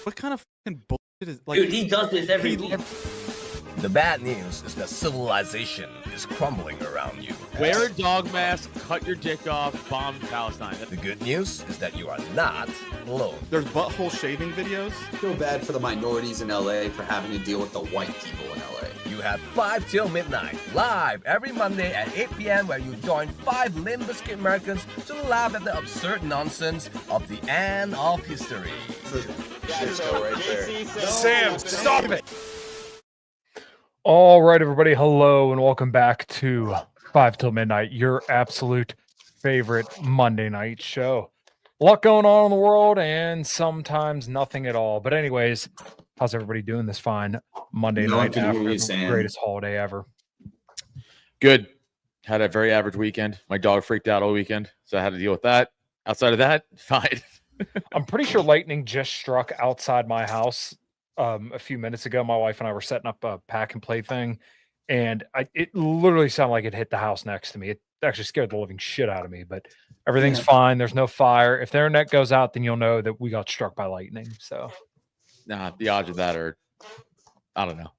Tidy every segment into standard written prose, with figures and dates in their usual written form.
What kind of fucking bullshit is like? Dude, he does this every week. The bad news is that civilization is crumbling around you. Wear a dog mask, cut your dick off, bomb Palestine. The good news is that you are not alone. There's butthole shaving videos. Feel bad for the minorities in LA for having to deal with the white people in LA. You have 5 till midnight, live every Monday at 8 p.m. where you join 5 Limp Bizkit Americans to laugh at the absurd nonsense of the end of history. Shit show right there. Sam, stop it! All right, everybody. Hello and welcome back to 5 till midnight, your absolute favorite Monday night show. A lot going on in the world and sometimes nothing at all. But anyways, how's everybody doing this fine Monday night after the greatest holiday ever? Good. Had a very average weekend. My dog freaked out all weekend, so I had to deal with that. Outside of that, fine. I'm pretty sure lightning just struck outside my house a few minutes ago. My wife and I were setting up a pack and play thing, and it literally sounded like it hit the house next to me. It actually scared the living shit out of me, but everything's fine. There's no fire. If their internet goes out, then you'll know that we got struck by lightning. So, Nah, the odds of that are, I don't know.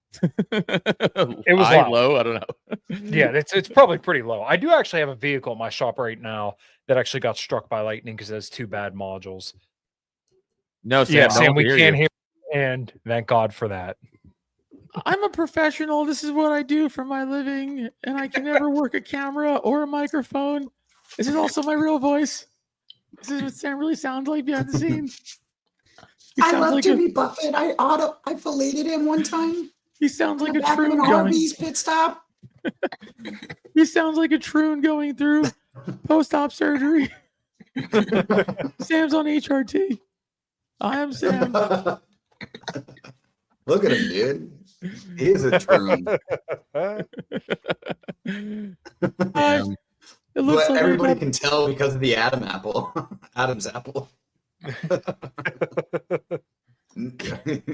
It was low. I don't know. Yeah, it's probably pretty low. I do actually have a vehicle at my shop right now that actually got struck by lightning because it has 2 bad modules. No, Sam, Yeah, no Sam, one we can can't hear hear, and thank God for that. you. I'm a professional. This is what I do for my living, and I can never work a camera or a microphone. This is also my real voice. This is what Sam really sounds like behind the scenes. I love Jimmy Buffett. I filleted him one time. He sounds like a Back in troon an going. Arby's pit stop. He sounds like a troon going through post-op surgery. Sam's on HRT. I am Sam. Look at him, dude. He is a troon. It looks But like everybody can tell because of the Adam's apple.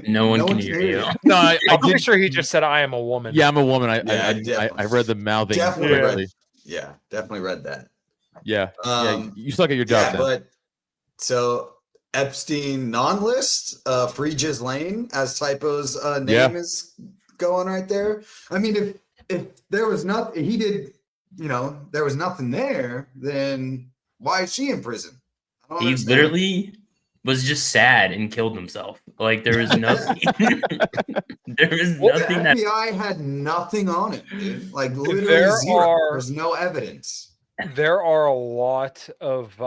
No one can hear you. No, I'm pretty sure he just said, "I am a woman." Yeah, I'm a woman. I definitely. read the mouthing. Definitely correctly. Yeah, definitely read that. Yeah. You suck at your job. Yeah, then. but so Epstein non-list, Free Ghislaine, as Typo's name is going right there. I mean, if there was nothing, there was nothing there, then why is she in prison? I don't He understand. literally was just sad and killed himself. Like there was nothing. There was Well, nothing the that. FBI had nothing on it, dude. Like literally There zero. There's no evidence. There are a lot of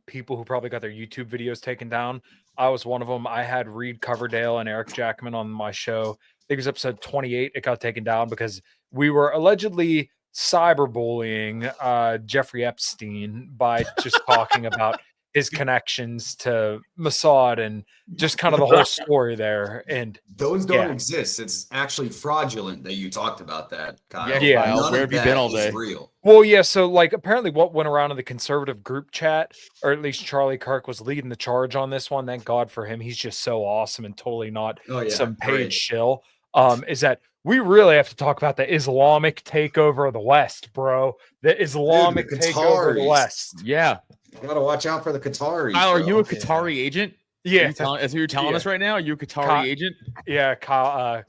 people who probably got their YouTube videos taken down. I was one of them. I had Reed Coverdale and Eric Jackman on my show. I think it was episode 28. It got taken down because we were allegedly cyberbullying Jeffrey Epstein by just talking about his connections to Mossad and just kind of the whole story there. And Those don't exist. It's actually fraudulent that you talked about that, Kyle. Yeah. None Where of have you that been all is day? real. well, yeah. So like apparently what went around in the conservative group chat, or at least Charlie Kirk was leading the charge on this one. Thank God for him. He's just so awesome and totally not some paid great. shill. Is that we really have to talk about the Islamic takeover of the West, bro. The Islamic the takeover of the Qataris. West. Yeah. You gotta watch out for the Qataris. Kyle, are bro. you a Qatari agent? Yeah. That's what you're telling us right now? Are you a Qatari agent? Yeah. Kyle,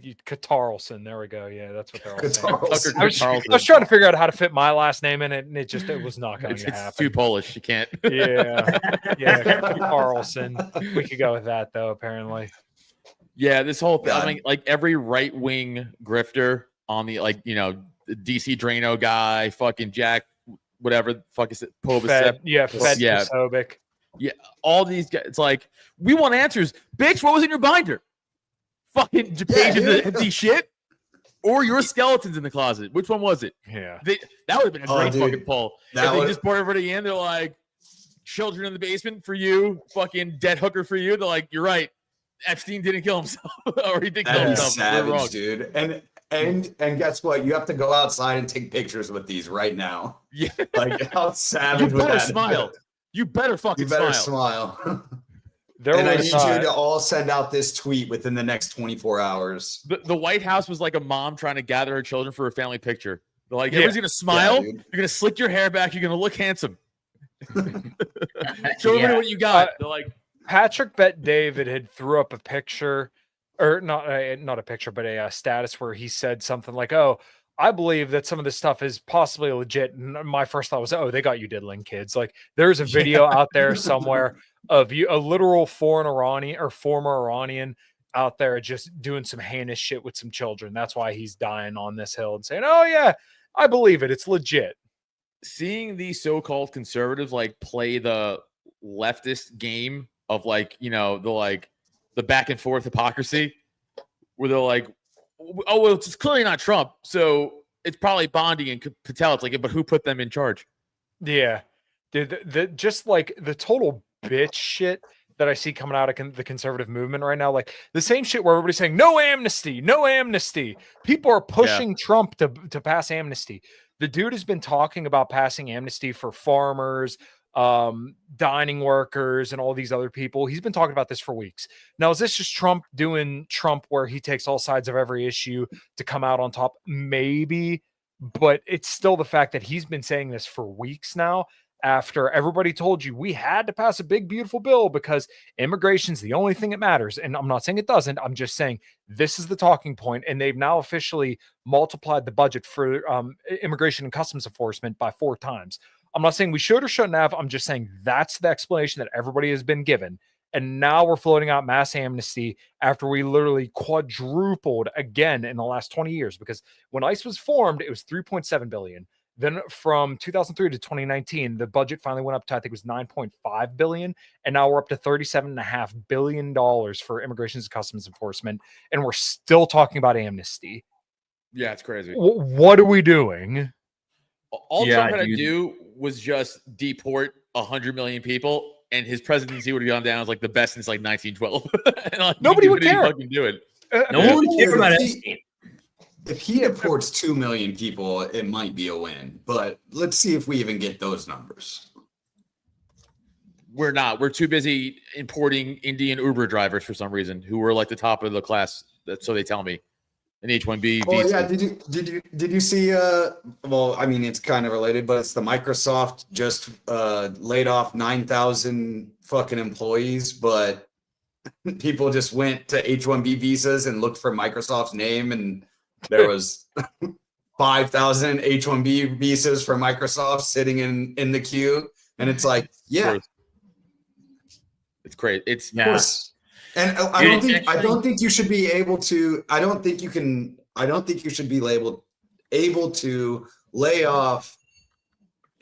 Qatarlson. There we go. Yeah, that's what they're all saying. Qatarlis. I was trying to figure out how to fit my last name in it, and it was not going to It's happen. too Polish. You can't. Yeah, Carlson. We could go with that though. Apparently, Yeah, this whole thing. God. I mean, like every right wing grifter on the the DC Drano guy, fucking Jack, whatever the fuck is it, Fed Yeah. Posobiec. all these guys. It's like we want answers, bitch. What was in your binder? Fucking page of the empty shit, or your skeletons in the closet. Which one was it? Yeah, That would have been a great dude. fucking poll. That If they would- just brought everybody in, they're like, children in the basement for you, fucking dead hooker for you. They're like, you're right. Epstein didn't kill himself, or he did kill That is himself. We're wrong. savage, dude. And guess what? You have to go outside and take pictures with these right now. Yeah, Like how you savage would better that smile. You better fucking You better smile. smile. there and I was. need you to all send out this tweet within the next 24 hours. The White House was like a mom trying to gather her children for a family picture. They're like, Yeah. everyone's gonna smile. dude. You're gonna slick your hair back. You're gonna look handsome. Show everybody what you got. They're like, Patrick Bet David had threw up a picture, or not a picture, but a status where he said something like, "Oh, I believe that some of this stuff is possibly legit." And my first thought was, "Oh, they got you diddling kids." Like, there's a video out there somewhere of you, a literal foreign Iranian or former Iranian out there just doing some heinous shit with some children. That's why he's dying on this hill and saying, "Oh yeah, I believe it. It's legit." Seeing these so-called conservatives like play the leftist game of like, you know, the back and forth hypocrisy where they're like, oh, well, it's clearly not Trump, so it's probably Bondi and Patel. It's like, but who put them in charge? Yeah, dude, just like the total bitch shit that I see coming out of the conservative movement right now, like the same shit where everybody's saying no amnesty, no amnesty. People are pushing Trump to pass amnesty. The dude has been talking about passing amnesty for farmers, dining workers, and all these other people. He's been talking about this for weeks. Now, is this just Trump doing Trump where he takes all sides of every issue to come out on top? Maybe, but it's still the fact that he's been saying this for weeks now, after everybody told you we had to pass a big, beautiful bill because immigration's the only thing that matters. And I'm not saying it doesn't. I'm just saying this is the talking point, and they've now officially multiplied the budget for immigration and customs enforcement by 4 times. I'm not saying we should or shouldn't have. I'm just saying that's the explanation that everybody has been given. And now we're floating out mass amnesty after we literally quadrupled again in the last 20 years. Because when ICE was formed, it was 3.7 billion. Then from 2003 to 2019, the budget finally went up to, I think it was 9.5 billion. And now we're up to $37.5 billion for immigration and customs enforcement. And we're still talking about amnesty. Yeah, it's crazy. What are we doing? All Trump had to do was just deport 100 million people, and his presidency would have gone down as like the best since like 1912. And, like, nobody would care. Fucking do it. No one would care about Epstein. If he deports 2 million people, it might be a win. But let's see if we even get those numbers. We're not. We're too busy importing Indian Uber drivers for some reason, who were like the top of the class. So they tell me. An H-1B. Oh yeah, did you see? Well, I mean, it's kind of related, but it's the Microsoft just laid off 9,000 fucking employees, but people just went to H-1B visas and looked for Microsoft's name, and there was 5,000 H-1B visas for Microsoft sitting in the queue, and it's like, yeah, it's great. It's of course. And I don't think you should be able to. I don't think you should be able to lay off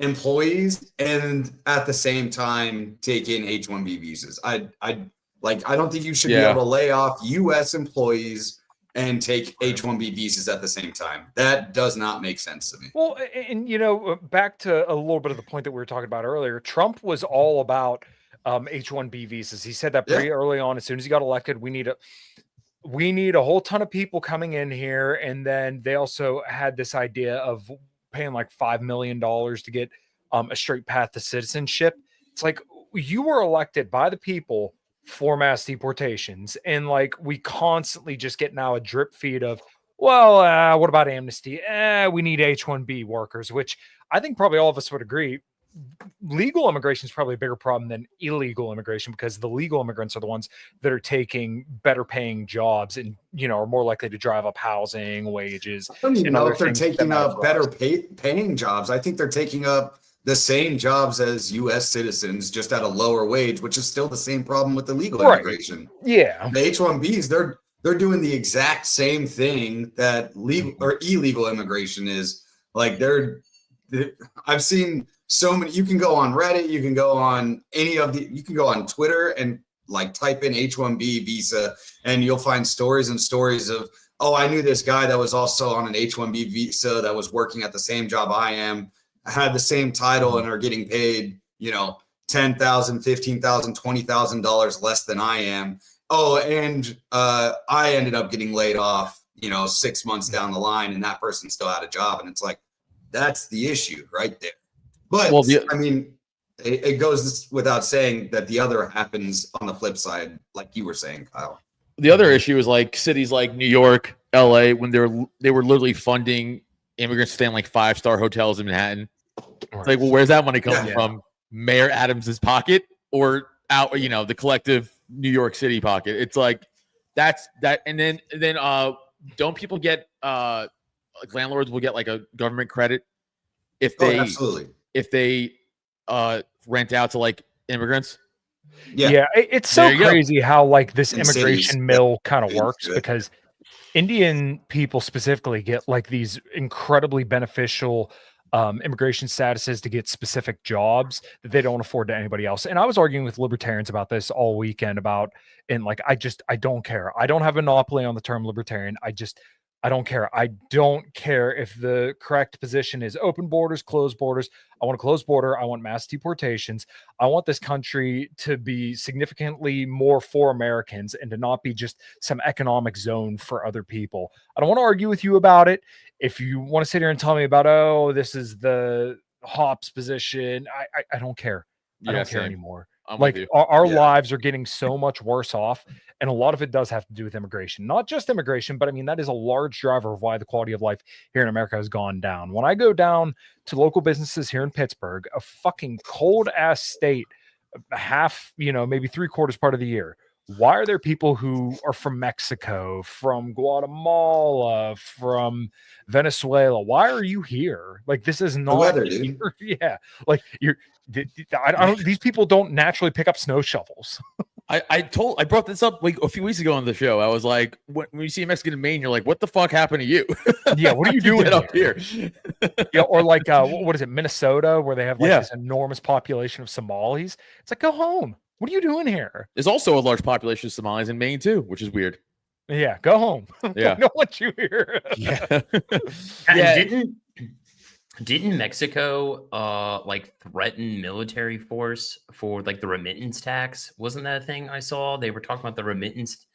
employees and at the same time take in H-1B visas. I don't think you should be able to lay off U.S. employees and take H-1B visas at the same time. That does not make sense to me. Well, and you know, back to a little bit of the point that we were talking about earlier. Trump was all about H-1B visas. He said that pretty early on. As soon as he got elected, we need a whole ton of people coming in here. And then they also had this idea of paying like $5 million to get a straight path to citizenship. It's like, you were elected by the people for mass deportations, and like we constantly just get now a drip feed of, well, what about amnesty? We need H-1B workers, which I think probably all of us would agree. Legal immigration is probably a bigger problem than illegal immigration, because the legal immigrants are the ones that are taking better paying jobs and, you know, are more likely to drive up housing, wages. I don't even know if they're taking up better paying jobs. I think they're taking up the same jobs as U.S. citizens, just at a lower wage, which is still the same problem with the legal immigration. Yeah, the H-1Bs, they're doing the exact same thing that legal or illegal immigration is. Like I've seen so many. You can go on Reddit, you can go on you can go on Twitter and like type in H-1B visa, and you'll find stories and stories of, oh, I knew this guy that was also on an H-1B visa that was working at the same job I am, had the same title, and are getting paid, you know, $10,000, $15,000, $20,000 less than I am. Oh, and I ended up getting laid off, you know, 6 months down the line, and that person still had a job. And it's like, that's the issue right there. But I mean, it goes without saying that the other happens on the flip side, like you were saying, Kyle. The other issue is like cities like New York, LA, when they were literally funding immigrants to stay in like 5-star hotels in Manhattan. It's like, well, where's that money coming from? Mayor Adams's pocket or out, you know, the collective New York City pocket. It's like that's that, and then don't people get like landlords will get like a government credit if they absolutely. if they rent out to like immigrants? Yeah, it's so crazy how like this In immigration cities, mill kind of works, Yeah. because Indian people specifically get like these incredibly beneficial immigration statuses to get specific jobs that they don't afford to anybody else. And I was arguing with libertarians about this all weekend and like, I don't care. I don't have a monopoly on the term libertarian. I don't care. I don't care if the correct position is open borders, closed borders. I want a closed border. I want mass deportations. I want this country to be significantly more for Americans and to not be just some economic zone for other people. I don't want to argue with you about it. If you want to sit here and tell me about, oh, this is the Hops position, I don't care. I don't care anymore. I'm like with you. our lives are getting so much worse off. And a lot of it does have to do with immigration, not just immigration, but I mean, that is a large driver of why the quality of life here in America has gone down. When I go down to local businesses here in Pittsburgh, a fucking cold ass state, half, maybe 3/4 part of the year, why are there people who are from Mexico, from Guatemala, from Venezuela? Why are you here? Like, this is not the weather, dude. Yeah. Like I don't, these people don't naturally pick up snow shovels. I brought this up like a few weeks ago on the show. I was like, when you see a Mexican in Maine, you're like, what the fuck happened to you? Yeah, what are you doing up here? Yeah, or like what is it, Minnesota, where they have like this enormous population of Somalis? It's like, go home. What are you doing here? There's also a large population of Somalis in Maine too, which is weird. Yeah, go home. Yeah, I don't want you here. Yeah, yeah. Didn't Mexico like threaten military force for like the remittance tax? Wasn't that a thing I saw? They were talking about the remittance,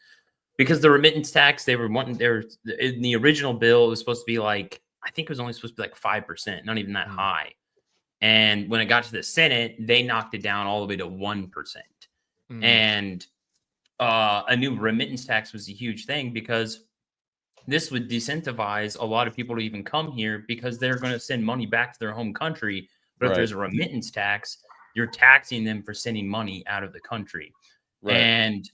because the remittance tax they were in the original bill, it was supposed to be like, I think it was only supposed to be like 5%, not even that high. And when it got to the Senate, they knocked it down all the way to 1%. And a new remittance tax was a huge thing, because this would disincentivize a lot of people to even come here, because they're going to send money back to their home country. But if there's a remittance tax, you're taxing them for sending money out of the country. And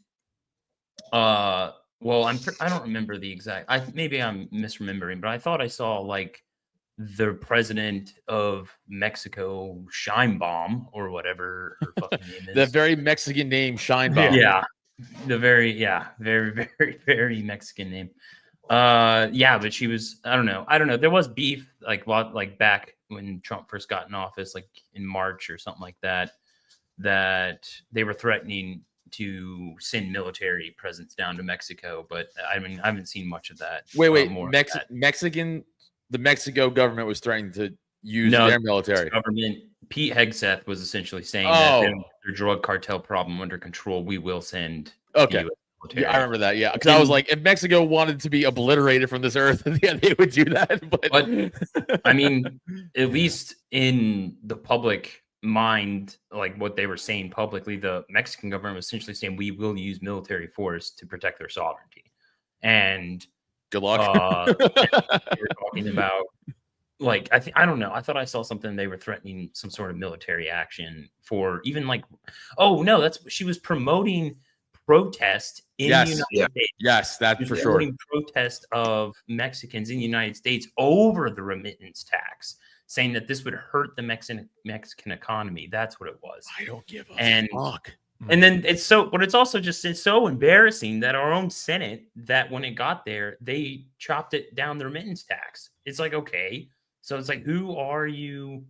well, I don't remember the exact. Maybe I'm misremembering, but I thought I saw like the president of Mexico, Scheinbaum, or whatever her fucking name is. The very Mexican name, Scheinbaum. Yeah, very, very, very Mexican name. But she was, I don't know. There was beef like back when Trump first got in office, like in March or something like that they were threatening to send military presence down to Mexico. But I mean, I haven't seen much of that. Wait, the Mexico government was threatening to use their military. Government. Pete Hegseth was essentially saying that their drug cartel problem under control, we will send. Okay. Yeah, I remember that. Yeah, because I was like, if Mexico wanted to be obliterated from this earth, yeah, they would do that. But I mean, at least in the public mind, like what they were saying publicly, the Mexican government was essentially saying, we will use military force to protect their sovereignty. And good luck. They were talking about, like, I don't know. I thought I saw something. They were threatening some sort of military action for even like, oh no, she was promoting protest in the United States. Yes, that's for sure. Protest of Mexicans in the United States over the remittance tax, saying that this would hurt the Mexican economy. That's what it was. I don't give a fuck. And then it's so embarrassing that our own Senate, that when it got there, they chopped it down the remittance tax. It's like, okay, so it's like, who are you?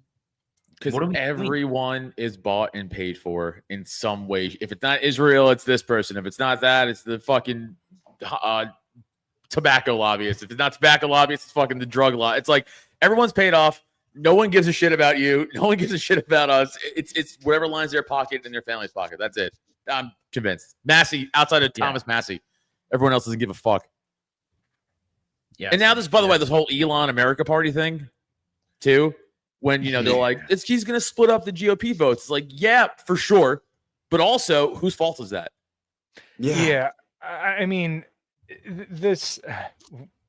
Because everyone is bought and paid for in some way. If it's not Israel, it's this person. If it's not that, it's the fucking tobacco lobbyist. If it's not tobacco lobbyist, it's fucking the drug law. It's like everyone's paid off. No one gives a shit about you. No one gives a shit about us. It's whatever lines their pocket in their family's pocket. That's it. I'm convinced. Massey, outside of Thomas Massey, everyone else doesn't give a fuck. Yeah. And now this, by the way, this whole Elon America Party thing, too. When, they're like, he's going to split up the GOP votes. It's like, yeah, for sure. But also, whose fault is that? Yeah. I mean, this,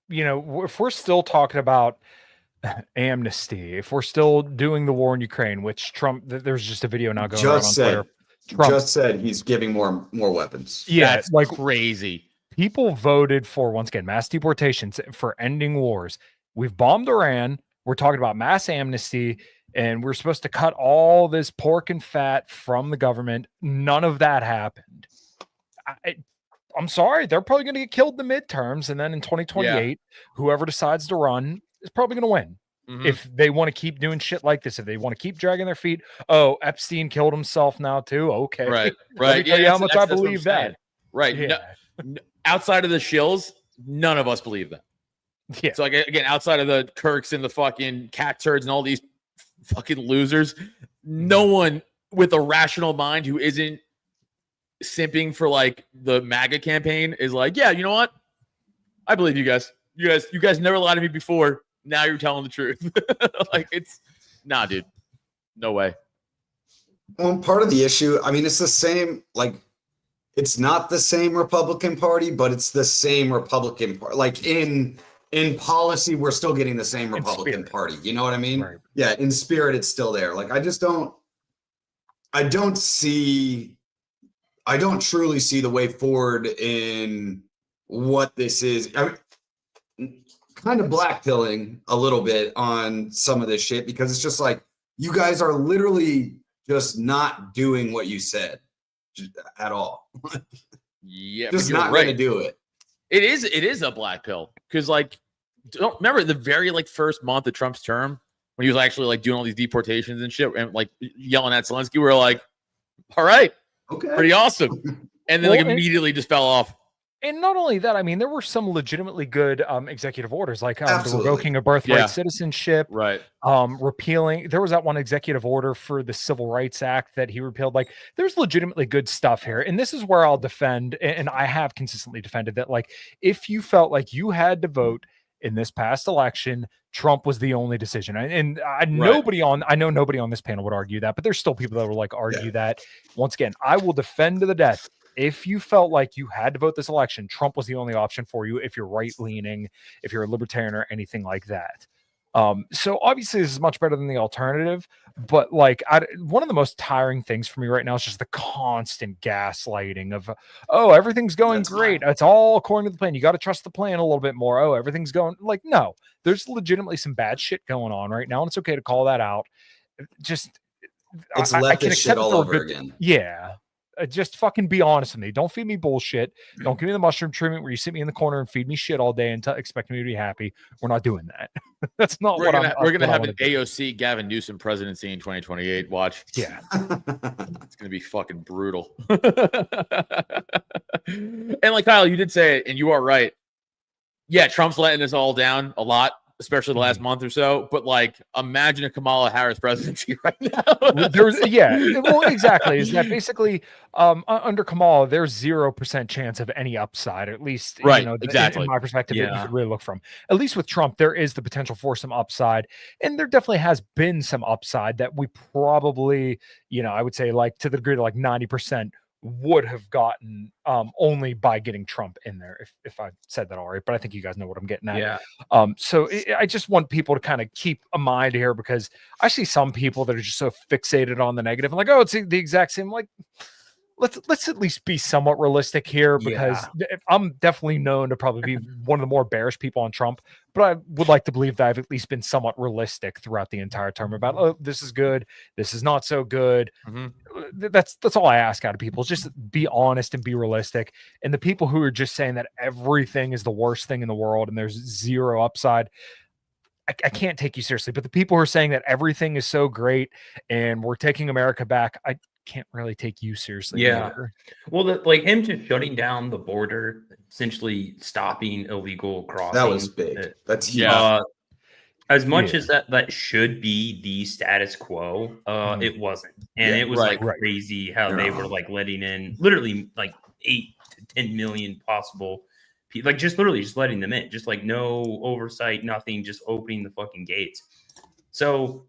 if we're still talking about amnesty, if we're still doing the war in Ukraine, which Trump, there's just a video now going around on Twitter Trump just said he's giving more weapons. Yeah, That's like crazy. people voted for, once again, mass deportations, for ending wars. We've bombed Iran. We're talking about mass amnesty, and we're supposed to cut all this pork and fat from the government. None of that happened. I'm sorry, they're probably going to get killed in the midterms, and then in 2028, whoever decides to run is probably going to win. If they want to keep doing shit like this, if they want to keep dragging their feet. Oh, Epstein killed himself now too. Okay, Right. Let me tell you how much I that's what I'm believe saying. that. Right. Yeah. Outside of the shills, none of us believe that. Yeah. So, like, again, outside of the Kirks and the fucking cat turds and all these fucking losers, no one with a rational mind who isn't simping for like the MAGA campaign is like, yeah, you know what? I believe you guys. You guys never lied to me before. Now you're telling the truth. Like, it's nah, dude. No way. Well, part of the issue, I mean, it's the same, like, it's not the same Republican Party, but it's the same Republican Party. Like, in policy, we're still getting the same Republican Party. You know what I mean? Right. Yeah, in spirit, it's still there. Like, I don't truly see the way forward in what this is. Kind of blackpilling a little bit on some of this shit, because it's just like, you guys are literally just not doing what you said at all. Yeah, just not going to do it. It is a black pill, because, like, don't remember the very like first month of Trump's term when he was actually like doing all these deportations and shit and like yelling at Zelensky. We were like, all right, okay, pretty awesome, and then like immediately just fell off. And not only that, I mean, there were some legitimately good executive orders, like the revoking of birthright citizenship, right? Repealing. There was that one executive order for the Civil Rights Act that he repealed. Like, there's legitimately good stuff here, and this is where I'll defend, and I have consistently defended that. Like, if you felt like you had to vote in this past election, Trump was the only decision, and I know nobody on this panel would argue that, but there's still people that will like argue that. Once again, I will defend to the death. If you felt like you had to vote this election, Trump was the only option for you if you're right-leaning, if you're a libertarian or anything like that. So obviously this is much better than the alternative, but like one of the most tiring things for me right now is just the constant gaslighting of, oh, everything's going great. It's all according to the plan. You got to trust the plan a little bit more. Oh, everything's going like, no, there's legitimately some bad shit going on right now. And it's okay to call that out. Just, it's I can accept shit all over good, again. Yeah. Just fucking be honest with me. Don't feed me bullshit. Don't give me the mushroom treatment where you sit me in the corner and feed me shit all day and expect me to be happy. We're not doing that. That's not we're gonna have an AOC Gavin Newsom presidency in 2028. Watch. Yeah. It's gonna be fucking brutal. And like Kyle, you did say it, and you are right. Yeah, Trump's letting us all down a lot, especially the last month or so. But like, imagine a Kamala Harris presidency right now. Well, exactly. Is that basically under Kamala, there's 0% chance of any upside, at least, right? You know, exactly. In my perspective, you could really look from. At least with Trump, there is the potential for some upside, and there definitely has been some upside that we probably, you know, I would say like to the degree of like 90%. Would have gotten only by getting Trump in there, if I said that all right, but I think you guys know what I'm getting at. Yeah. So I just want people to kind of keep a mind here, because I see some people that are just so fixated on the negative and like, oh, it's the exact same. Like, let's at least be somewhat realistic here, because I'm definitely known to probably be one of the more bearish people on Trump, but I would like to believe that I've at least been somewhat realistic throughout the entire term about, oh, this is good, this is not so good. That's all I ask out of people, is just be honest and be realistic. And the people who are just saying that everything is the worst thing in the world and there's zero upside, I can't take you seriously. But the people who are saying that everything is so great and we're taking America back, I can't really take you seriously. Yeah. Either. Well, like him just shutting down the border, essentially stopping illegal crossing. That was big. That's huge. As much as that should be the status quo, it wasn't. And it was crazy how they were like letting in literally like 8 to 10 million possible people, like just literally just letting them in, just like no oversight, nothing, just opening the fucking gates. So,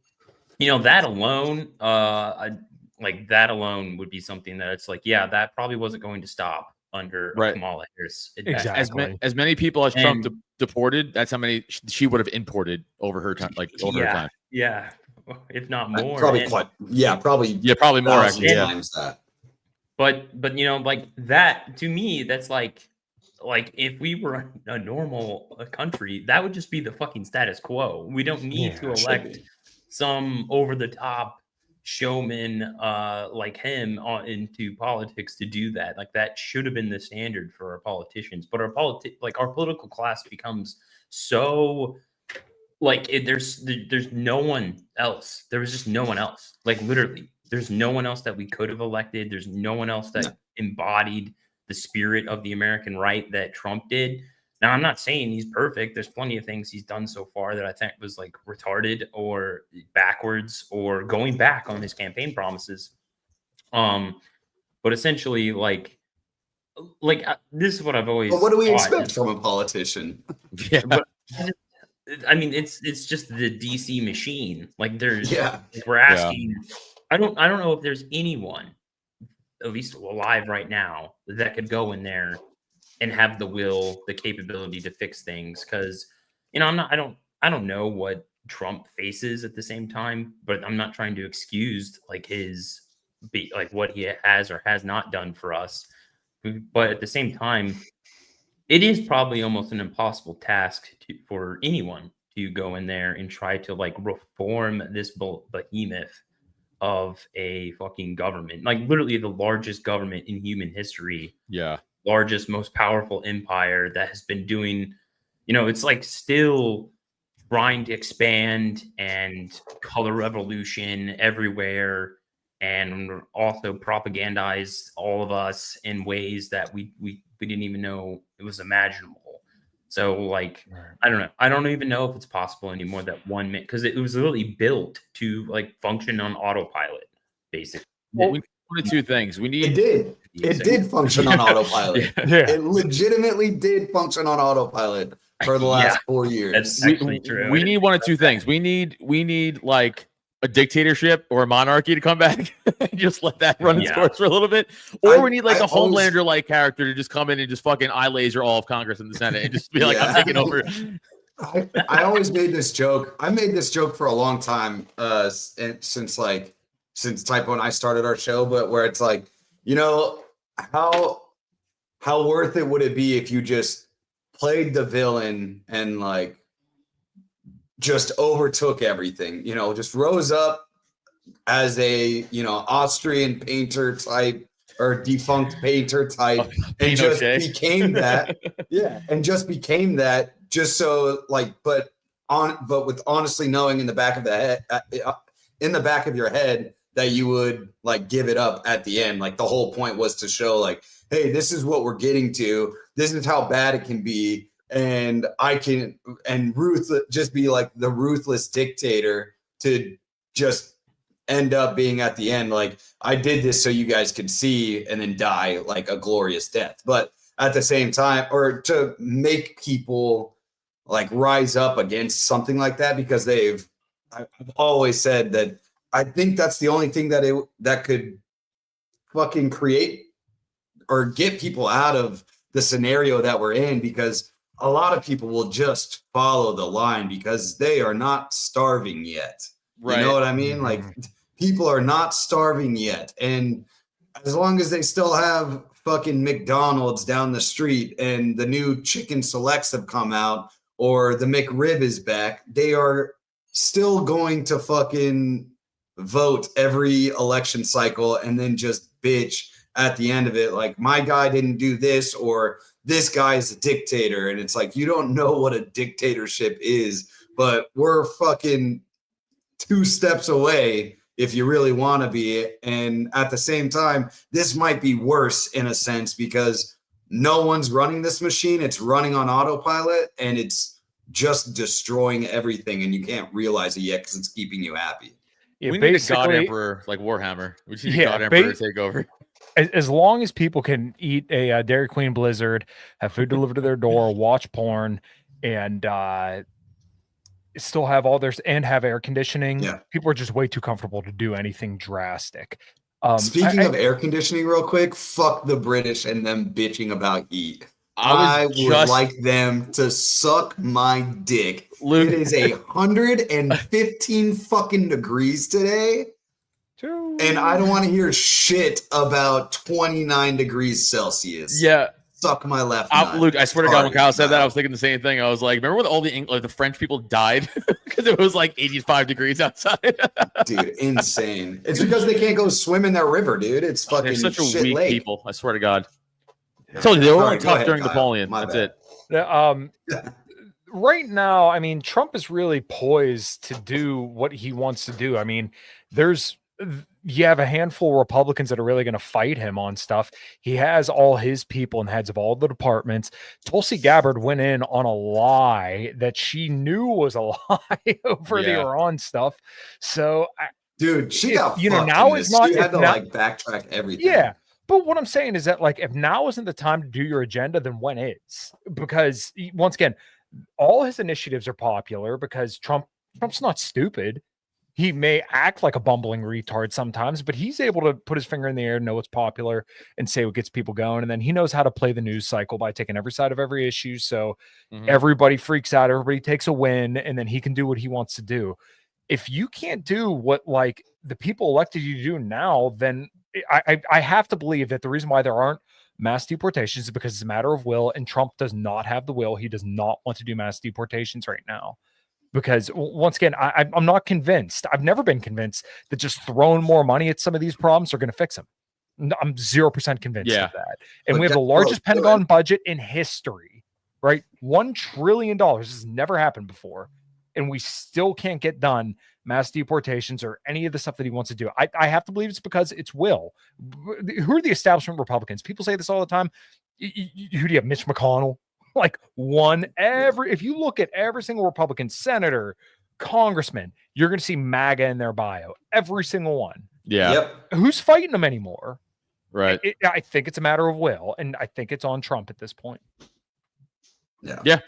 you know, that alone, that alone would be something that it's like, yeah, that probably wasn't going to stop under Kamala Harris. Exactly. As many people as Trump deported, that's how many she would have imported over her time, like over her time. Yeah, if not more. Probably more. Probably more. Times that. But you know, like that to me, that's like if we were a normal country, that would just be the fucking status quo. We don't need to elect some over the top showman like him into politics to do that. Like that should have been the standard for our politicians. But our our political class becomes so like there's no one else. There was just no one else. Like literally, there's no one else that we could have elected. There's no one else that embodied the spirit of the American right that Trump did. Now, I'm not saying he's perfect. There's plenty of things he's done so far that I think was like retarded or backwards or going back on his campaign promises. But essentially, this is what I've always. But what do we thought expect is- from a politician? Yeah. But I mean, it's just the DC machine. Like there's, Yeah. we're asking. I don't know if there's anyone, at least alive right now, that could go in there and have the will, the capability to fix things. Because you know, I don't know what Trump faces at the same time, but I'm not trying to excuse like what he has or has not done for us. But at the same time, it is probably almost an impossible task for anyone to go in there and try to like reform this behemoth of a fucking government, like literally the largest government in human history. Yeah. Largest, most powerful empire that has been doing, you know, it's like still trying to expand and color revolution everywhere and also propagandize all of us in ways that we didn't even know it was imaginable. So like, I don't know. I don't even know if it's possible anymore that 1 minute, because it was literally built to like function on autopilot, basically. Well, we need one of two things. We need It did function on autopilot. Yeah. It legitimately did function on autopilot for the last 4 years. That's actually true. We need one of two things. We need like a dictatorship or a monarchy to come back and just let that run its course for a little bit. Or we need like a Homelander like character to just come in and just fucking eye laser all of Congress and the Senate and just be like, I'm taking over. I always made this joke. I made this joke for a long time, since Typo and I started our show, but where it's like, you know, how worth it would it be if you just played the villain and like just overtook everything, you know, just rose up as a, you know, Austrian painter type or defunct painter type and just became that. Yeah. And just became that just so like, but with honestly knowing in the back of your head that you would like give it up at the end. Like the whole point was to show like, hey, this is what we're getting to. This is how bad it can be. And just be like the ruthless dictator to just end up being at the end. Like I did this so you guys could see and then die like a glorious death. But at the same time, or to make people like rise up against something like that, because I've always said that I think that's the only thing that could fucking create or get people out of the scenario that we're in, because a lot of people will just follow the line because they are not starving yet. Right. You know what I mean? Like people are not starving yet. And as long as they still have fucking McDonald's down the street and the new chicken selects have come out or the McRib is back, they are still going to fucking vote every election cycle and then just bitch at the end of it. Like my guy didn't do this, or this guy is a dictator. And it's like, you don't know what a dictatorship is, but we're fucking 2 steps away if you really want to be. And at the same time, this might be worse in a sense because no one's running this machine. It's running on autopilot and it's just destroying everything. And you can't realize it yet because it's keeping you happy. Yeah, we need a God Emperor like Warhammer. We just need a God Emperor to take over. As long as people can eat a Dairy Queen Blizzard, have food delivered to their door, watch porn, and still have all theirs and have air conditioning, people are just way too comfortable to do anything drastic. Speaking of air conditioning, real quick, fuck the British and them bitching about heat. I would like them to suck my dick. Luke. It is 115 fucking degrees today. And I don't want to hear shit about 29 degrees Celsius. Yeah. Suck my left nut. Luke, I swear to God, when Sorry, Kyle said that, no. I was thinking the same thing. I was like, remember when all the French people died because it was like 85 degrees outside? Dude, insane. It's because they can't go swim in their river, dude. It's fucking They're such a shit weak lake. people. I swear to God. I told you they were only Sorry, go tough ahead, during Kyle. Napoleon. My That's bad. it. Right now, I mean, Trump is really poised to do what he wants to do. I mean, you have a handful of Republicans that are really going to fight him on stuff. He has all his people and heads of all the departments. Tulsi Gabbard went in on a lie that she knew was a lie over the Iran stuff. So, dude, she got now is not. She had to now, like backtrack everything. Yeah. But what I'm saying is that, like, if now isn't the time to do your agenda, then when is? Because once again, all his initiatives are popular because Trump's not stupid. He may act like a bumbling retard sometimes, but he's able to put his finger in the air, know what's popular, and say what gets people going. And then he knows how to play the news cycle by taking every side of every issue. So everybody freaks out, everybody takes a win, and then he can do what he wants to do. If you can't do what like the people elected you to do now, then I have to believe that the reason why there aren't mass deportations is because it's a matter of will, and Trump does not have the will. He does not want to do mass deportations right now. Because once again, I'm not convinced. I've never been convinced that just throwing more money at some of these problems are going to fix them. I'm 0% convinced of that. And But we have the largest Pentagon budget in history, right? $1 trillion. This has never happened before. And we still can't get done mass deportations or any of the stuff that he wants to do. I have to believe it's because it's will. Who are the establishment Republicans? People say this all the time. Who do you have? Mitch McConnell? Like if you look at every single Republican senator, congressman, you're going to see MAGA in their bio. Every single one. Yeah. Yep. Who's fighting them anymore? Right. I think it's a matter of will, and I think it's on Trump at this point. Yeah. Yeah.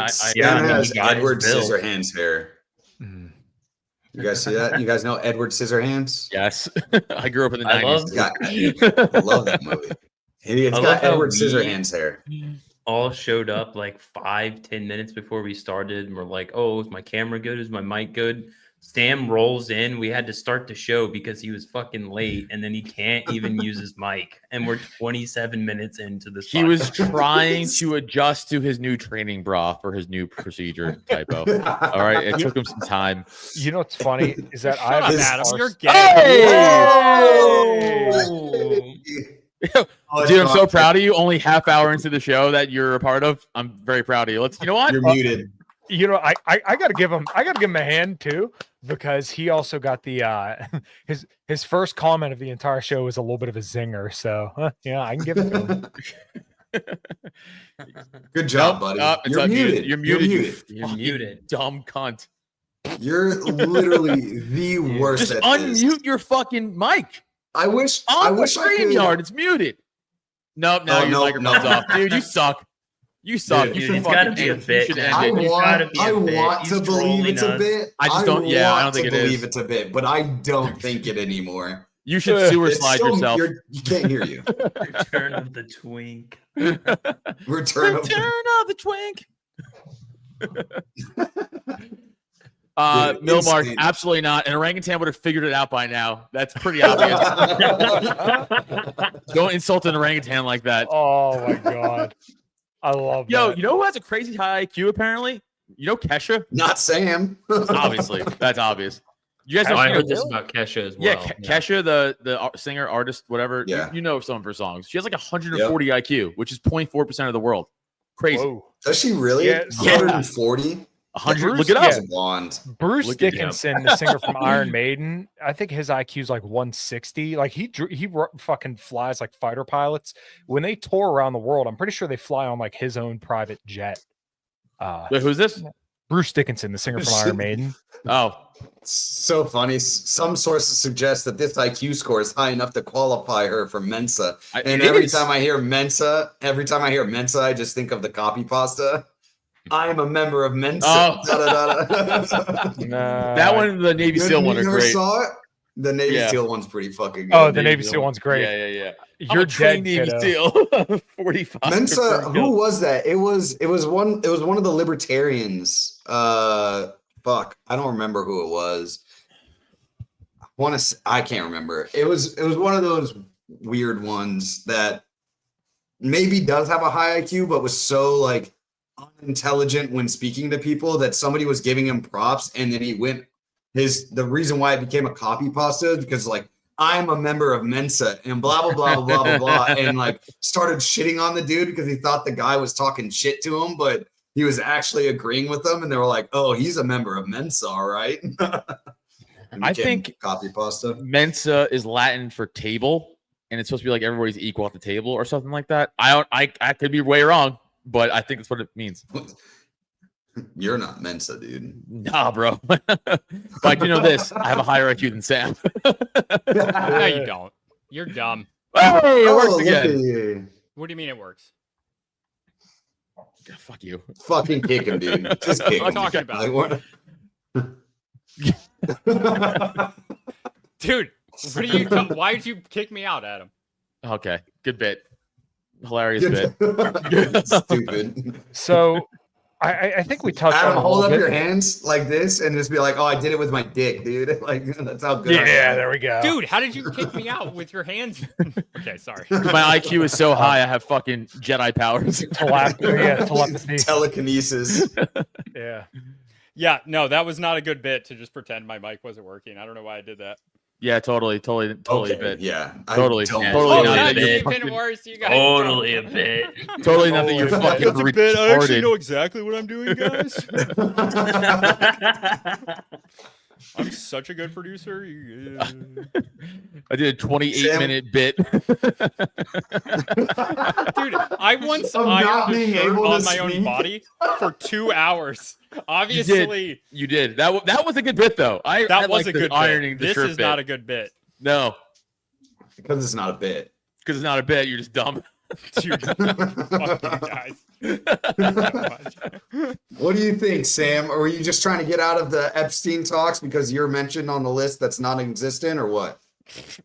Stan has Edward Scissorhands hair. You guys see that? You guys know Edward Scissorhands? Yes. I grew up in the 90s. I love that movie. It's got Edward Scissorhands hair. All showed up like 5-10 minutes before we started, and we're like, oh, is my camera good? Is my mic good? Sam rolls in. We had to start the show because he was fucking late, and then he can't even use his mic. And we're 27 minutes into this. He was trying to adjust to his new training bra for his new procedure typo. All right. It took him some time. You know what's funny is that You're gay. Dude, I'm so proud of you. Only half hour into the show that you're a part of. I'm very proud of you. You know what? You're muted. You know, I gotta give him a hand too, because he also got the his first comment of the entire show was a little bit of a zinger. So yeah, I can give it to him. Good job, buddy. You're muted. You're muted. You're muted. Dumb cunt. You're literally the worst. Just at unmute this. your fucking mic. I wish On the I StreamYard, it's muted. Nope, now your microphone's off. Dude, you suck. You suck. Dude, You should it's gotta fucking be a end it. bit, You should man. end it. I want He's to believe trolling it's a us. bit. I just don't- yeah, I don't think it is. believe it's a bit, but I don't think it anymore. You should sewer It's slide still- yourself. You can't hear you. Return of the twink. Return of of the twink. Dude, Milmark, insane. absolutely not. An orangutan would have figured it out by now. That's pretty obvious. Don't insult an orangutan like that. Oh my god, I love. Yo, that. you know who has a crazy high IQ apparently? You know Kesha? Not Sam. Obviously, that's obvious. You guys Oh, I know heard this about Kesha as well. Yeah, Kesha, the singer, artist, whatever. Yeah. You know some of her songs. She has like 140 IQ, which is 0.4% of the world. Crazy. Whoa. Does she really? Yeah. 140? 100. Bruce- Look it up. yeah. Blonde. Bruce Look at him. Dickinson, the singer from Iron Maiden, I think his IQ is like 160. Like he fucking flies like fighter pilots. When they tour around the world, I'm pretty sure they fly on like his own private jet. Wait, who's this? Bruce Dickinson, the singer from Iron Maiden. Oh, So funny. Some sources suggest that this IQ score is high enough to qualify her for Mensa. And every time I hear Mensa, I just think of the copy pasta. I am a member of Mensa. Oh. Nah. that one, the Navy SEAL one, You are never great. saw it? The Navy Yeah. SEAL one's pretty fucking good. Oh, the Navy SEAL one's great. Yeah. You're I'm a trained dead, Navy kiddo. SEAL. 45. Mensa, who was that? It was one of the libertarians. Fuck, I don't remember who it was. I can't remember. It was one of those weird ones that maybe does have a high IQ, but was so like unintelligent when speaking to people that somebody was giving him props, and then he went the reason why it became a copy pasta is because like I'm a member of Mensa and blah blah blah blah blah blah blah, and like started shitting on the dude because he thought the guy was talking shit to him, but he was actually agreeing with them, and they were like, "Oh, he's a member of Mensa, all right." I think copy pasta. Mensa is Latin for table, and it's supposed to be like everybody's equal at the table or something like that. I could be way wrong, but I think that's what it means. You're not Mensa, dude. Nah, bro. But I do know this. I have a higher IQ than Sam. No, you don't. You're dumb. Hey, it works look again. at you. What do you mean it works? Yeah, fuck you. Fucking kick him, dude. Just kick What him. are you talking about? Like, Dude, what are you why did you kick me out, Adam? Okay, good bit. Hilarious bit. Stupid. So I think we touched Adam, on a hold little up bit. your hands like this and just be like, "Oh, I did it with my dick, dude." Like that's how good. I Yeah, am. there we go. Dude, how did you kick me out with your hands? Okay, sorry. My IQ is so high, I have fucking Jedi powers. Telepathy. Telekinesis. Yeah. Yeah, no, that was not a good bit to just pretend my mic wasn't working. I don't know why I did that. Yeah, totally Okay, a bit. yeah, Totally, I don't- totally Oh, not that's that you're even fucking, worse. You guys Totally a bit. totally not that you're fucking retarded. exactly what I'm doing, guys. I'm such a good producer. I did a 28-minute bit. Dude, I once Of not ironed a being shirt able to on my own speak. body for 2 hours. Obviously, You did. That was a good bit though. I that was like a the good ironing bit. the This shirt is bit. not a good bit. No, because it's not a bit. because it's not a bit. You're just dumb. Dude, fuck you guys. What do you think, Sam? Or were you just trying to get out of the Epstein talks because you're mentioned on the list that's non-existent, or what?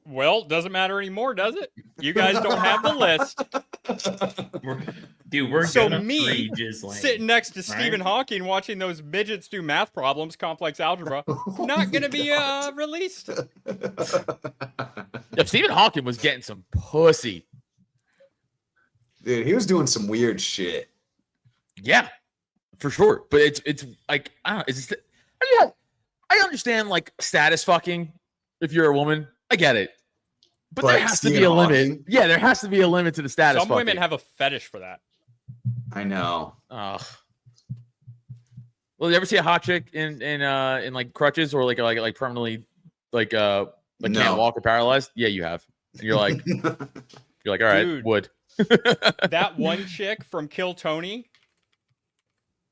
Well, doesn't matter anymore, does it? You guys don't have the list. Dude, we're So gonna me, free Ghislaine. Sitting next to Stephen Hawking watching those midgets do math problems, complex algebra, not going to be released. If Stephen Hawking was getting some pussy. Dude, he was doing some weird shit. Yeah, for sure. But it's like I don't know. Is it? I understand like status fucking. If you're a woman, I get it. But there Like has to be Stephen a limit. Hawking? Yeah, there has to be a limit to the status. Some women have a fetish for that. I know. Ugh. Well, you ever see a hot chick in like crutches or like permanently like No. can't walk or paralyzed? Yeah, you have. And you're like all right, Dude. would. That one chick from Kill Tony,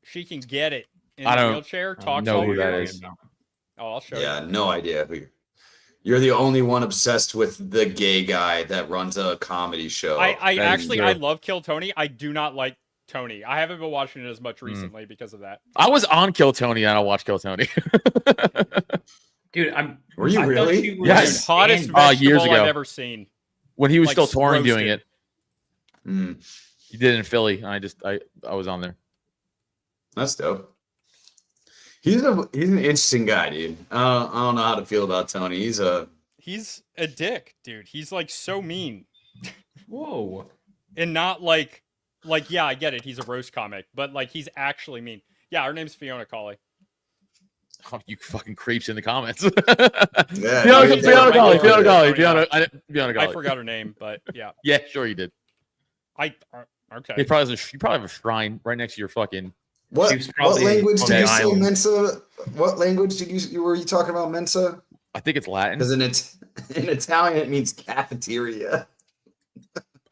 she can get it in I the don't wheelchair. Talks know all who that weird. is. Oh, I'll show you. Yeah, no idea. You're the only one obsessed with the gay guy that runs a comedy show. I That is actually true. I love Kill Tony. I do not like Tony. I haven't been watching it as much recently because of that. I was on Kill Tony and I watched Kill Tony. Dude, Were you I thought really? she was Yes. Dude, hottest in- vegetable years ago. I've ever seen. When he was Like, still touring doing roasted. it. Mm, He did it in Philly. And I was on there. that's dope. He's an interesting guy, dude. I don't know how to feel about Tony. He's a dick, dude. He's like so mean. Whoa. And not like yeah, I get it. He's a roast comic, but like he's actually mean. Yeah, her name's Fiona Colley. Oh, you fucking creeps in the comments. yeah. Fiona dude, Colley. yeah. Fiona Colley. Yeah. Fiona Colley. I forgot her name, but yeah. Yeah, sure you did. Okay. You probably have a shrine right next to your fucking. What, She was what probably language on did the you say island. Mensa? What language were you talking about Mensa? I think it's Latin. Because in Italian it means cafeteria.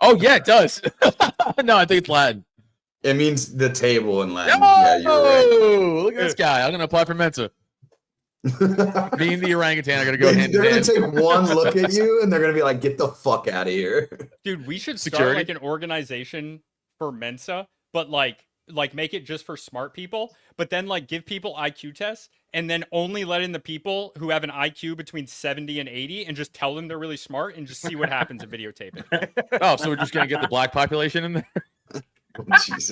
Oh yeah, it does. No, I think it's Latin. It means the table in Latin. Oh, Yeah, you're look at this guy. I'm gonna apply for Mensa. right. Me and the orangutan are gonna go hand in They're gonna hand. take one look at you and they're gonna be like, "Get the fuck out of here." Dude, we should start Security? like an organization for Mensa, but like make it just for smart people, but then like give people IQ tests and then only let in the people who have an IQ between 70 and 80 and just tell them they're really smart and just see what happens and videotape it. Oh, so we're just gonna get the black population in there? Oh, Jesus.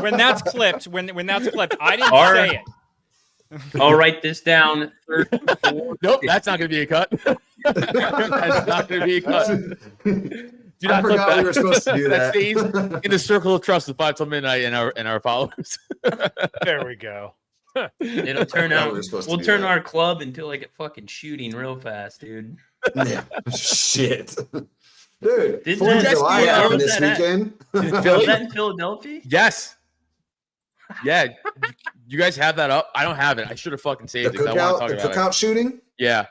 When that's clipped, when that's clipped, I didn't Our- say it. I'll write this down. 34. Nope, that's not going to be a cut. That's not going to be a cut. Do I not clip forgot we were supposed to do that. stays in the circle of trust of 5 till midnight and our followers. There we go. It'll turn Yeah, out. we were supposed to We'll do turn that. our club into like a fucking shooting real fast, dude. Yeah. Shit. Dude, Didn't 4th of that- July yeah, happened where was this that at? weekend. Was that in Philadelphia? Yes. Yeah. You guys have that up? I don't have it. I should have fucking The saved it. 'Cause I want to talk the about it. cookout shooting? Yeah.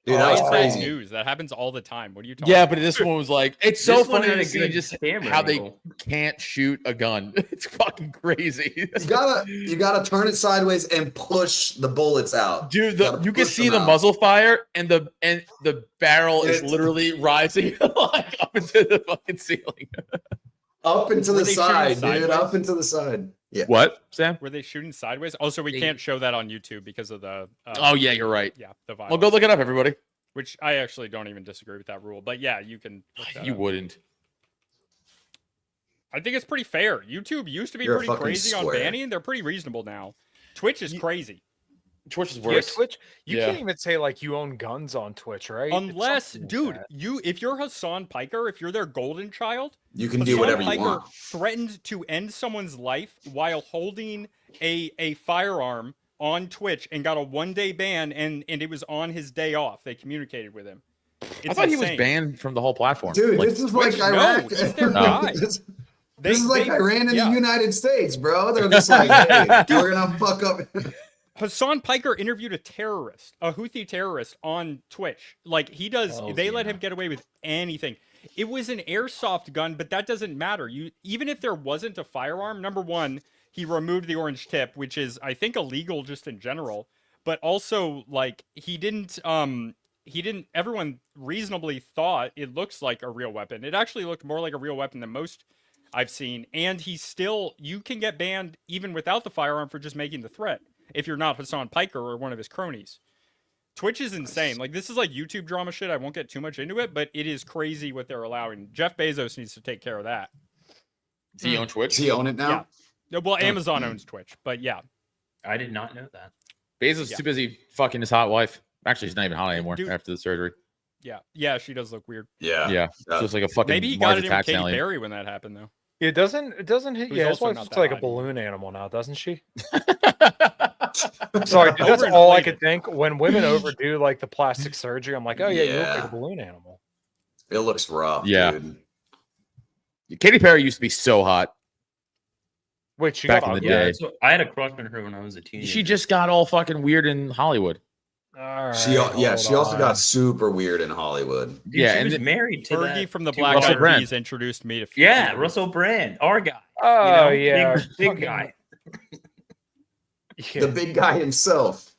Dude, Why that is was that crazy. news? That happens all the time. What are you talking Yeah, about? but this one was like, it's so This one funny had to a see good just camera how they angle. can't shoot a gun. It's fucking crazy. You gotta turn it sideways and push the bullets out. Dude, gotta you can push see them the out. muzzle fire and the barrel is It's- literally rising like up into the fucking ceiling. Up and to Were the they shooting side, dude. sideways? Up and to the side. Yeah. What, Sam? Were they shooting sideways? Also, we They- can't show that on YouTube because of the. Oh yeah, you're right. Yeah, the violence. Well, go look it up, everybody. Which I actually don't even disagree with that rule, but yeah, you can. Look that You up. wouldn't. I think it's pretty fair. YouTube used to be You're a pretty fucking crazy on square. banning. They're pretty reasonable now. Twitch is crazy. Twitch is Yeah, worse. Twitch. You Yeah. can't even say like you own guns on Twitch, right? It's Unless, something like dude, that. if you're Hassan Piker, if you're their golden child, You can Hassan do whatever you Piker want. threatened to end someone's life while holding a firearm on Twitch and got a 1-day ban, and it was on his day off. They communicated with him. I thought he was insane. banned from the whole platform. Dude, Like, this is Twitch, like no, Iraq. he's their No. guy. This They- is like they- Iran and yeah. the United States, bro. They're just like, hey, we're gonna fuck up. Hassan Piker interviewed a terrorist, a Houthi terrorist, on Twitch. Like he does, Oh, they let yeah. him get away with anything. It was an airsoft gun, but that doesn't matter. Even if there wasn't a firearm, number one, he removed the orange tip, which is I think illegal just in general. But also, like he didn't. Everyone reasonably thought it looks like a real weapon. It actually looked more like a real weapon than most I've seen. And you can get banned even without the firearm for just making the threat if you're not Hassan Piker or one of his cronies. Twitch is insane. Like this is like YouTube drama shit. I won't get too much into it, but it is crazy what they're allowing. Jeff Bezos needs to take care of that. does he own Twitch? Does he own it now? Yeah. No, well, Amazon owns Twitch, but yeah. I did not know that. Bezos is Yeah. too busy fucking his hot wife. Actually, she's not even hot anymore Dude. after the surgery. Yeah, she does look weird. Yeah. Yeah, Uh, just like a fucking Maybe he got Mars it in with attack Katy alien. Perry when that happened, though. It doesn't hit. Who's Yeah, his also wife's not just that like a hot. balloon animal now, doesn't she? Sorry, dude, that's Overinflated. all I could think. When women overdo like the plastic surgery, I'm like, oh yeah, you look like Yeah. a balloon animal. It looks rough. Yeah. Dude. Katy Perry used to be so hot. Wait, she Back got in the ugly? day. Yeah, so I had a crush on her when I was a teenager. She just got all fucking weird in Hollywood. All She right, also hold got on. super weird in Hollywood. Dude, Yeah, she and was the- married to Fergie that. from the to Black Russell Eyed Brand. Peas introduced me to. Yeah, Fergie. Russell Brand, our guy. Oh you know, yeah, big fucking- guy. Yeah. The big guy himself.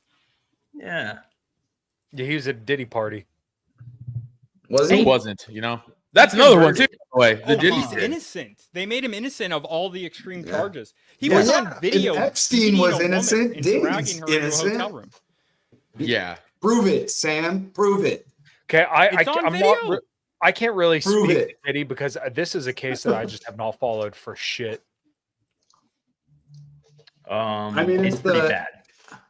Yeah. Yeah, he was at a Diddy party. Was He he? wasn't, you know. That's another one too. By the way, the Oh, Diddy he's thing. innocent. They made him innocent of all the extreme Yeah. charges. He Yeah. was Yeah, on video. and Epstein beating was a woman innocent. and Diddy's dragging her into a innocent. hotel room. Yeah, Prove it, Sam. Prove it. Okay, It's on I'm video. not. I can't really Prove speak it. to Diddy because this is a case that I just have not followed for shit. I mean, it's it's pretty the- bad.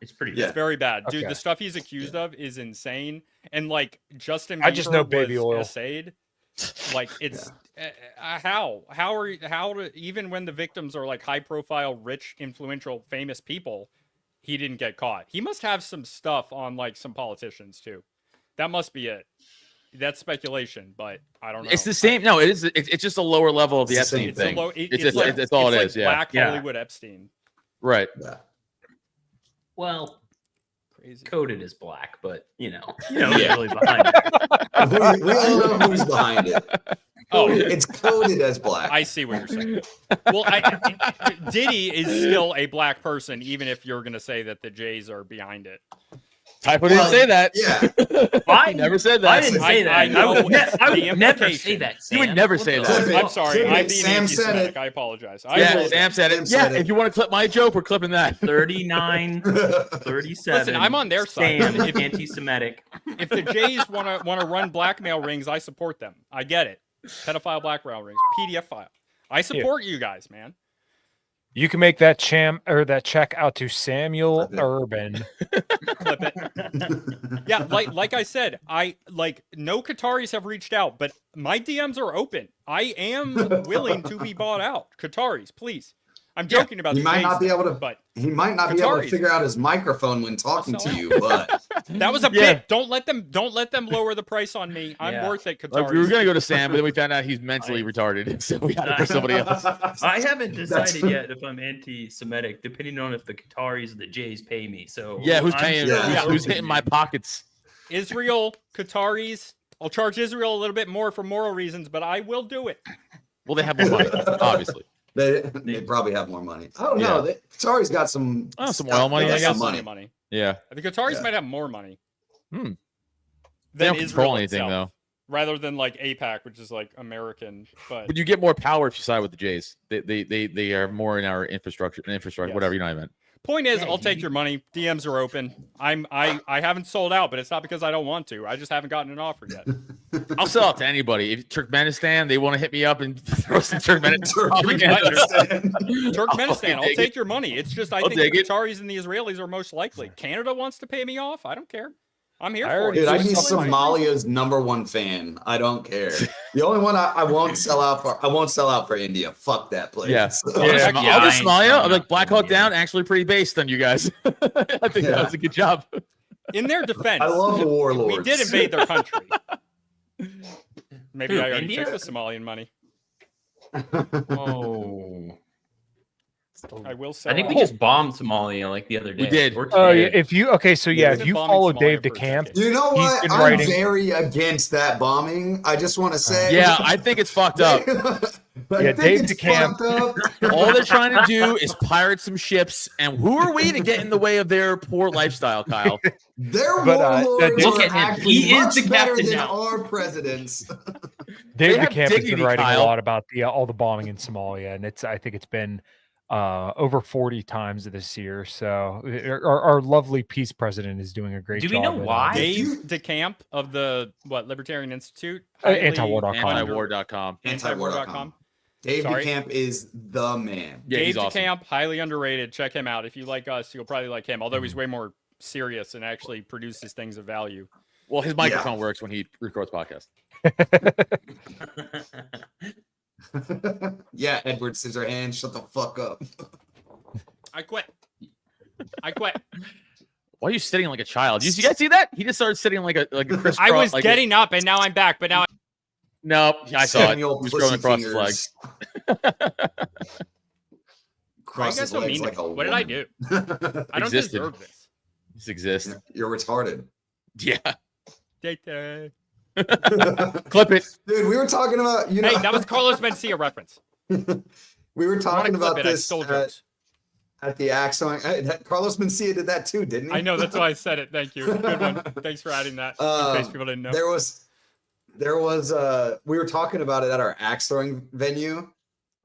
It's pretty Yeah. It's very bad, dude. Okay. The stuff he's accused of is insane. And like Justin, I just Bieber know baby was oil. essayed. Like it's how even when the victims are like high profile, rich, influential, famous people, he didn't get caught. He must have some stuff on like some politicians too. That must be it. That's speculation, but I don't know. it's the same. No, it is. It's just a lower level of the It's the Epstein same It's, thing. a low, It's all it like is, yeah. Black Yeah. Hollywood Epstein. Right. Yeah. Well, Crazy. coded as black, but you know Yeah. who's really behind it. We all know who's behind it. Oh, It's coded as black. I see what you're saying. Well, Diddy is still a black person, even if you're going to say that the Jays are behind it. Typo didn't Well, say that. Yeah. I He never said that. I didn't say that. I know would, it's I the would never say implication. that. You would Sam. never What say the that. fuck? I'm sorry. Clip I'm it. being Sam said anti-Semitic. it. I apologize. Yeah, Sam said it. Sam Yeah, said it. if you want to clip my joke, we're clipping that. 39, 37. Listen, I'm on their side. Sam, If- anti-Semitic. If the Jays want to run blackmail rings, I support them. I get it. Pedophile blackmail rings, PDF file. I support you guys, man. You can make that check out to Samuel Urban. Clip it. Yeah, like I said, no Qataris have reached out, but my DMs are open. I am willing to be bought out. Qataris, please. I'm joking about he the might Jays not be thing, able to, but he might not be able to Qataris. figure out his microphone when talking to you, but that was a bit. Don't let them lower the price on me. I'm worth it, Qataris. Like, we were gonna go to Sam, but then we found out he's mentally retarded, so we had to put somebody else. I haven't decided yet if I'm anti-Semitic, depending on if the Qataris or the Jays pay me. So Yeah, who's paying? Who's hitting my pockets? Israel, Qataris. I'll charge Israel a little bit more for moral reasons, but I will do it. Well, they have more money, obviously. They probably have more money. I don't know. Qatari's got some oil money. They I got guess. some money. Yeah. The Qataris might have more money. They than don't control Israel anything itself, though. rather than like APAC, which is like American. But you get more power if you side with the Jays. They are more in our infrastructure, whatever you know what I meant. Point is, I'll take your money. DMs are open. I haven't sold out, but it's not because I don't want to. I just haven't gotten an offer yet. I'll sell out to anybody. If Turkmenistan, they want to hit me up and throw some Turkmenistan. Turkmenistan, I'll take your money. It's just I think the take it. Qataris and the Israelis are most likely. Canada wants to pay me off. I don't care. I'm here for it. Dude, I'd be Just like- Somalia's #1 fan. I don't care. The only one I won't sell out for. I won't sell out for India. Fuck that place. Yeah. So- I'll do Somalia. I'm like Black Hawk India. Down. Actually, pretty based on you guys. I think that was a good job. In their defense, I love the warlords. we did invade their country. Maybe Who, I already India? took the Somalian money. Oh. I will sell I think we out. just bombed Somalia like the other day. We did. Or Oh yeah, today. if you we've if been you bombing follow Somalia Dave for a DeCamp, decade. You know He's what? been I'm writing- very against that bombing. I just want to say. Yeah, I think it's fucked up. I think Dave it's DeCamp- fucked up. All they're trying to do is pirate some ships, and who are we to get in the way of their poor lifestyle, Kyle? Their But, warlords look are at him. actually He is much the better captain than now. our presidents. Dave have DeCamp has dignity, been writing Kyle. a lot about all the bombing in Somalia, and I think it's been over 40 times this year. So our lovely peace president is doing a great Do job. we know at, why? Dave DeCamp of the Libertarian Institute, Antiwar.com. Antiwar.com. Antiwar.com. Dave Sorry? DeCamp is the man. Yeah, Dave he's awesome. DeCamp, highly underrated. Check him out. If you like us, you'll probably like him. Although he's way more serious and actually produces things of value. Well, his microphone works when he records podcasts. Yeah, Edward Scissorhands, shut the fuck up. I quit. I quit. Why are you sitting like a child? You guys see that? He just started sitting like a Chris. I was like getting up and now I'm back, but now No, I saw it. He Samuel was growing across his Pussyfingers. I Cross got his so legs mean. like a What did I woman. do? I don't Existed. deserve this. This exists. You're retarded. Yeah. Hey, Clip it. Dude, we were talking about, you know, that was Carlos Mencia reference. we were I talking wanna clip about it. I this stole jokes. at the Axon. Carlos Mencia did that too, didn't he? I know, that's why I said it. Thank you. Good one. Thanks for adding that. In case people didn't know. There was we were talking about it at our axe throwing venue.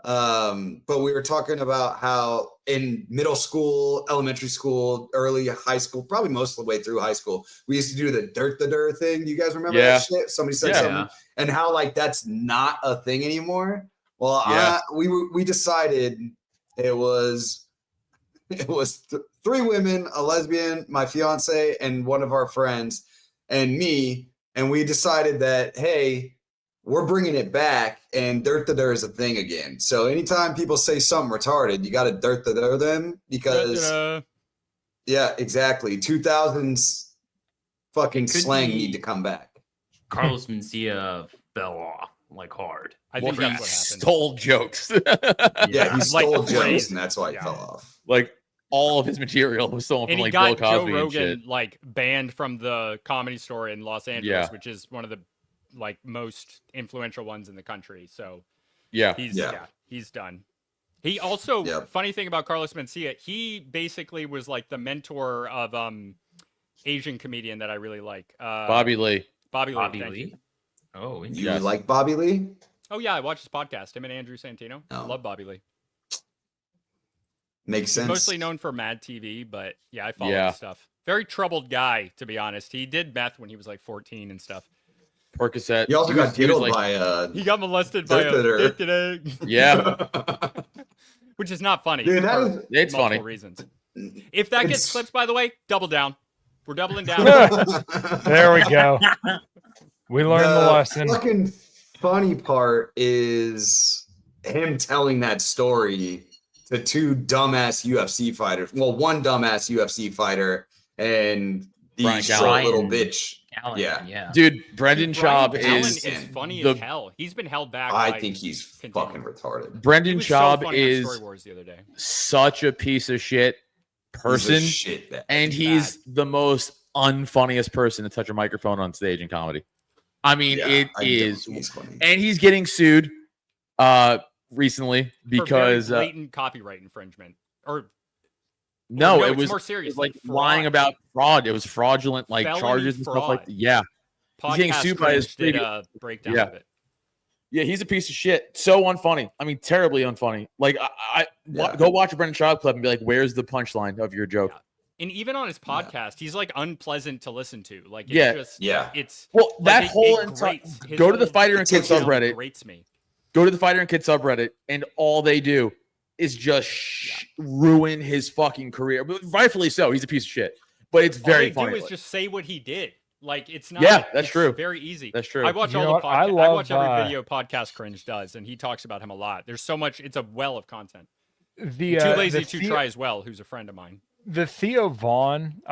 But we were talking about how in middle school, elementary school, early high school, probably most of the way through high school, we used to do the dirt thing. Do you guys remember Yeah. that shit? Somebody said something, and how like that's not a thing anymore. Well, Yeah. we decided it was 3 women, a lesbian, my fiance, and one of our friends, and me, and we decided that hey, we're bringing it back, and dirt is a thing again. So anytime people say something retarded, you got to dirt them because yeah, exactly. 2000s fucking Could slang be- need to come back. Carlos Mencia fell off like hard. I think Well, that's he what happened. stole jokes. Yeah, he Like stole jokes, crazy. and that's why he Yeah. fell off. Like all of his material was stolen And from he like Bill got Joe Cosby and shit. Rogan like banned from the Comedy Store in Los Angeles, Yeah. which is one of the like most influential ones in the country. So Yeah. he's done. He also Yep. funny thing about Carlos Mencia, he basically was like the mentor of Asian comedian that I really like. Bobby Lee. Bobby Lee. Bobby thank you. Lee. Oh, You interesting. Yes. like Bobby Lee? Oh yeah, I watched his podcast. Him and Andrew Santino. I Oh. love Bobby Lee. Makes He's sense. mostly known for Mad TV, but yeah, I follow Yeah. his stuff. Very troubled guy, to be honest. He did meth when he was like 14 and stuff. Percocet. He also got he was diddled like, by He got molested by Dirt-ditter. a Yeah. which is not funny. Dude, that for is- It's multiple funny. reasons. If that gets It's- clipped, by the way, double down. We're doubling down. There we go. We learned the lesson. Fucking funny part is him telling that story to two dumbass UFC fighters. Well, one dumbass UFC fighter and the Brian short Callen. little bitch. Callahan, Yeah. yeah. Dude, Brendan Brian Schaub Callen is is funny the- as hell. He's been held back. I by think he's continue. fucking retarded. He Brendan was so Schaub funny on is Story Wars the other day. such a piece of shit He's a person, shit bag. and he's the most unfunniest person to touch a microphone on stage in comedy. I mean, Yeah, it I is, think he's funny. and he's getting sued recently For very because blatant copyright infringement. Or no, no, it it's was more serious, like like lying fraud. about fraud. It was fraudulent, like Felony charges and stuff like fraud. that. Yeah, he's getting Podcast sued by his Cringe did previous- a breakdown Yeah. of it. yeah, he's a piece of shit. So unfunny. I mean, terribly unfunny. Like, Yeah. go watch a Brendan Schaub clip and be like, "Where's the punchline of your joke?" Yeah. And even on his podcast, he's like unpleasant to listen to. Like, it's Yeah. just, Yeah. it's Well, like, that it whole entire grates. His go to the whole Fighter and Kid TikTok subreddit. grates me. Go to the Fighter and Kid subreddit, and all they do is just ruin his fucking career. But rightfully so. He's a piece of shit. But it's All very they funny. do is just say what he did. Like, it's not. Yeah, that's it's true. Very easy. That's true. I watch You all know the what? I podcasts. I love, watch every video podcast Cringe does, and he talks about him a lot. There's so much. It's a well of content. The Too lazy the to Theo- try as well. Who's a friend of mine. The Theo Vaughn,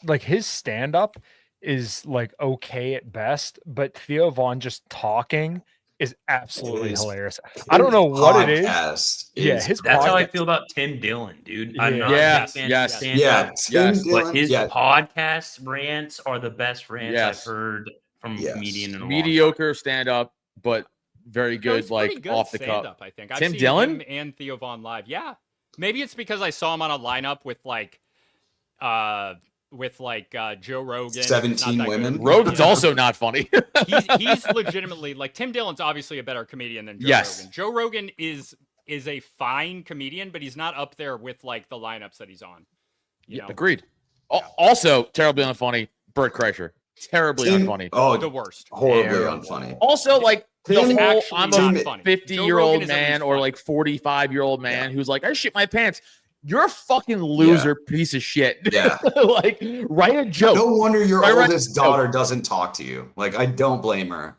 like his stand up is like okay at best, but Theo Vaughn just talking is absolutely His- hilarious. I don't know what it is. Podcast Yeah, is his That's how I podcast- feel about Tim Dillon, dude. I'm Yeah. not Yes, a big fan yes. of stand-up, Yeah, Yes, Tim but Dillon, his yeah, podcast rants are the best rants Yes. I've heard from Yes. a comedian in a long mediocre stand up, but very No, good, he's pretty like good off the cuff. stand-up, I think. I've Tim seen Dillon? him and Theo Vaughn live. Yeah, maybe it's because I saw him on a lineup with like Joe Rogan. 17 Not that women. good. Rogan's Yeah. also not funny. he's legitimately like Tim Dillon's obviously a better comedian than Joe Yes. Rogan. Joe Rogan is a fine comedian, but he's not up there with like the lineups that he's on. You know, Agreed. Also, terribly unfunny. Bert Kreischer. Terribly Tim- unfunny. Oh, the worst. horribly Terrible. unfunny. Also, like the Tim- whole actually I'm not a funny. 50-year-old Joe Rogan is at man least or funny. like 45-year-old man who's like, I shit my pants. You're a fucking loser piece of shit. Yeah. Like, write a joke. No wonder your Right, right. oldest daughter doesn't talk to you. Like, I don't blame her.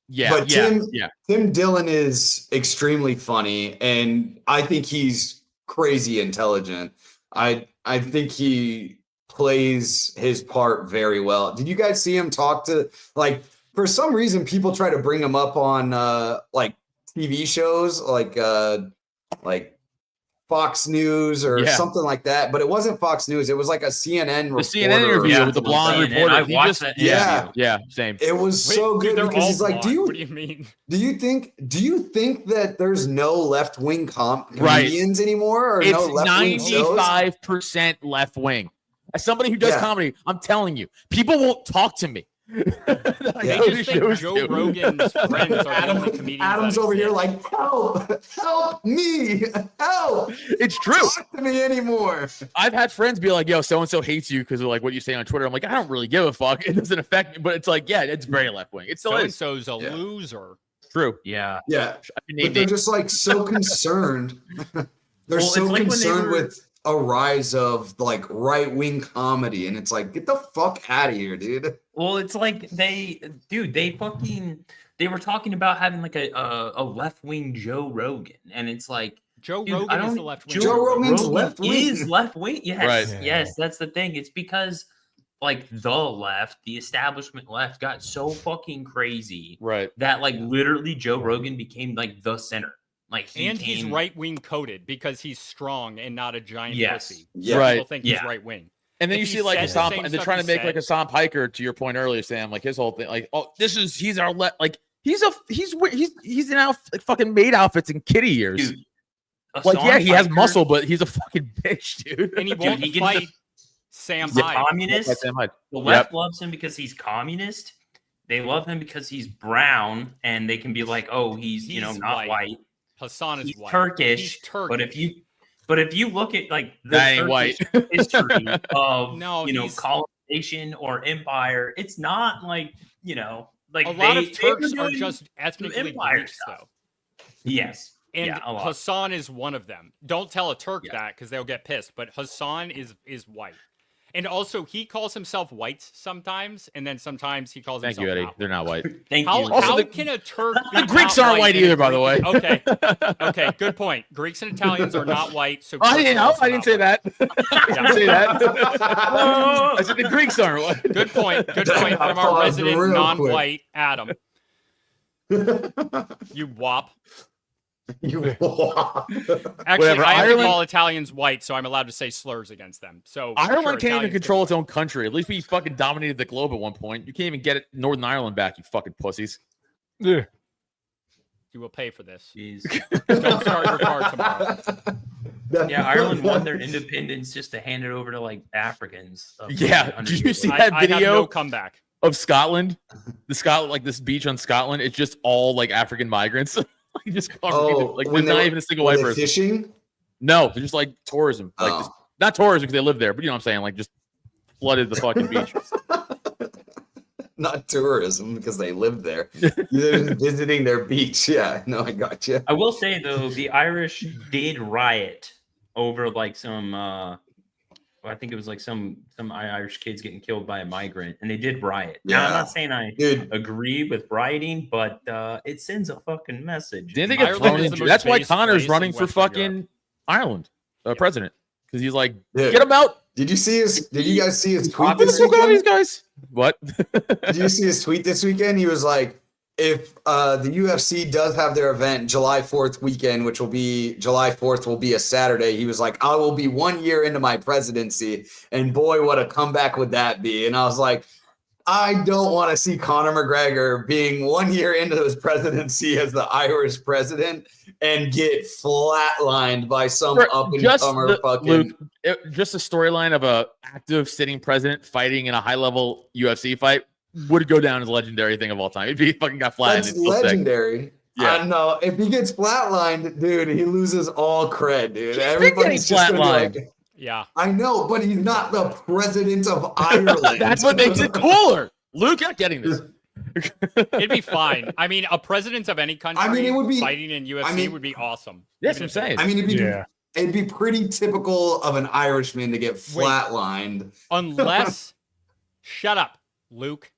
Yeah, But yeah, Tim- yeah. Tim Dillon is extremely funny, and I think he's crazy intelligent. I think he plays his part very well. Did you guys see him talk to, like, for some reason people try to bring him up on like TV shows like Fox News or Yeah. something like that, but it wasn't Fox News. It was like a CNN The reporter. CNN interview Yeah, with the on blonde CNN. reporter. I He watched just, that Yeah. interview. yeah, same. It was Wait, so dude, good they're because all he's like, blonde. What do you mean? do you think that there's no left wing Right. comedians anymore, or It's no left wing shows? 95% left wing. As somebody who does Yeah. comedy, I'm telling you, people won't talk to me. that I Yeah. go They to just think shows Joe to. Rogan's friends are the only comedians. Adam's that over here exist. like, help me, help, It's true. talk to me anymore. I've had friends be like, yo, so and so hates you because of like what you say on Twitter. I'm like, I don't really give a fuck. It doesn't affect me. But it's like, yeah, it's very left wing. It still So and is so's a Yeah. loser. true. Yeah. Yeah, I mean, but they're just like so concerned. They're Well, so it's like when they concerned were- with a rise of like right wing comedy, and it's like, get the fuck out of here, dude. Well, it's like they were talking about having like a left wing Joe Rogan, and it's like Joe dude, I Rogan is don't- the left wing. Joe Rogan's Rogan left wing. is left wing. Yes, Right. yes, that's the thing. It's because like the left, the establishment left, got so fucking crazy right. that like literally Joe Rogan became like the center. Like And he's came- right wing coded because he's strong and not a giant Yes. pussy. Yeah. Right. People think he's Yeah. right wing. And then If you he see like said the Hassan, same and they're stuff trying to he make like said- Hassan Piker, to your point earlier, Sam, like his whole thing, like, oh, he's our like he's in like fucking maid outfits in kitty years. Dude, Like, Hassan yeah, he has Piker, muscle, but he's a fucking bitch, dude. And he Dude, won't he gets fight Sam He's a Hyde. communist. Sam Hyde. The left loves him because he's communist. They love him because he's brown, and they can be like, "Oh, he's not white. white. Hassan is He's white. Turkish." He's Turkish. But if you look at like the That ain't white. Turkish history of No, he's- colonization or empire, it's not like like a lot they- of Turks they were are doing just ethnically empire Greeks, stuff. though. Yes, And Yeah, a lot. Hassan is one of them. Don't tell a Turk Yeah. that because they'll get pissed. But Hassan is white. And also, he calls himself white sometimes, and then sometimes he calls Thank himself you, Eddie. not They're not white. Thank How, you. Also, how the- can a Turk be The Greeks not aren't white and a either, by the way. Greek- Okay. Okay, good point. Greeks and Italians are not white. So I Turks didn't are know. also I didn't not say white. that. I didn't say that. I said the Greeks aren't white. Good point. Good point from our Pause resident real non-white Adam. You wop. You Actually, Whatever, I have Ireland- to call Italians white, so I'm allowed to say slurs against them. So Ireland sure, can't even Italians control its can- own country. At least we fucking dominated the globe at one point. You can't even get Northern Ireland back, you fucking pussies. Yeah. You will pay for this. Jeez. Don't start your car tomorrow. Yeah, Ireland won their independence just to hand it over to like Africans. Yeah, 100 did you years see later. that I have video no comeback. of Scotland? The Scotland, like this beach on Scotland, it's just all like African migrants. Like just Oh, like when there's not they- even a single were white they person. fishing? No, they're just like tourism. Like Oh. just, not tourism because they live there, but you know what I'm saying? Like just flooded the fucking beach. Not tourism because they live there. They're visiting their beach. Yeah, no, I got you. I will say though, the Irish did riot over like some. I think it was like some Irish kids getting killed by a migrant, and they did riot. Now I'm Yeah. not saying I Dude, agree with rioting, but it sends a fucking message. Didn't they get Ireland thrown is in the jail? most That's why based Connor's place in running for Western fucking Europe. Ireland president because he's like, dude, get him out. did you see his? Did you guys see his tweet Let's this go grab these weekend? guys. What? Did you see his tweet this weekend? He was like, if the UFC does have their event July 4th weekend, which will be July 4th will be a Saturday, he was like, I will be 1 year into my presidency. And boy, what a comeback would that be. And I was like, I don't want to see Conor McGregor being 1 year into his presidency as the Irish president and get flatlined by some Bro, up and just comer the- fucking. Luke, just a storyline of a active sitting president fighting in a high level UFC fight would go down as a legendary thing of all time. If he fucking got flattened, That's it's still sick. legendary. Yeah. I know. If he gets flatlined, dude, he loses all cred, dude. He's been Everybody's getting just gonna be flatlined. like, Yeah. I know, but he's not the president of Ireland. That's what makes it cooler. Luke, you're not getting this. It'd be fine. I mean, a president of any country it would be- fighting in UFC would be awesome. That's Even what I'm if it- saying. I mean, Yeah. it'd be pretty typical of an Irishman to get flatlined. Unless, shut up, Luke.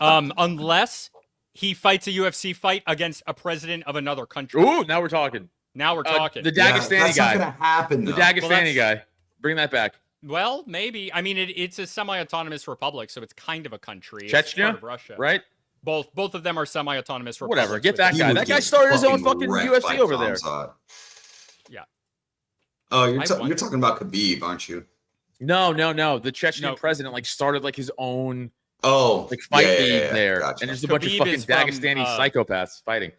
Unless he fights a UFC fight against a president of another country. Ooh, now we're talking. Now we're talking. The Yeah, Dagestani that's guy. not gonna happen. The Though. Dagestani guy. Bring that back. Well, maybe. I mean, it's a semi-autonomous republic, so it's kind of a country. It's Chechnya, part of Russia. Right? Both of them are semi-autonomous republics. Whatever. Get with- that He guy. would That guy get started his own fucking wrecked UFC by over Tom there. Sod. Yeah. Oh, I you're wonder. talking about Khabib, aren't you? No. The Chechen No. president like started like his own Oh, like fight yeah, league there, Gotcha. and there's a bunch of Khabib fucking is from, Dagestani psychopaths fighting.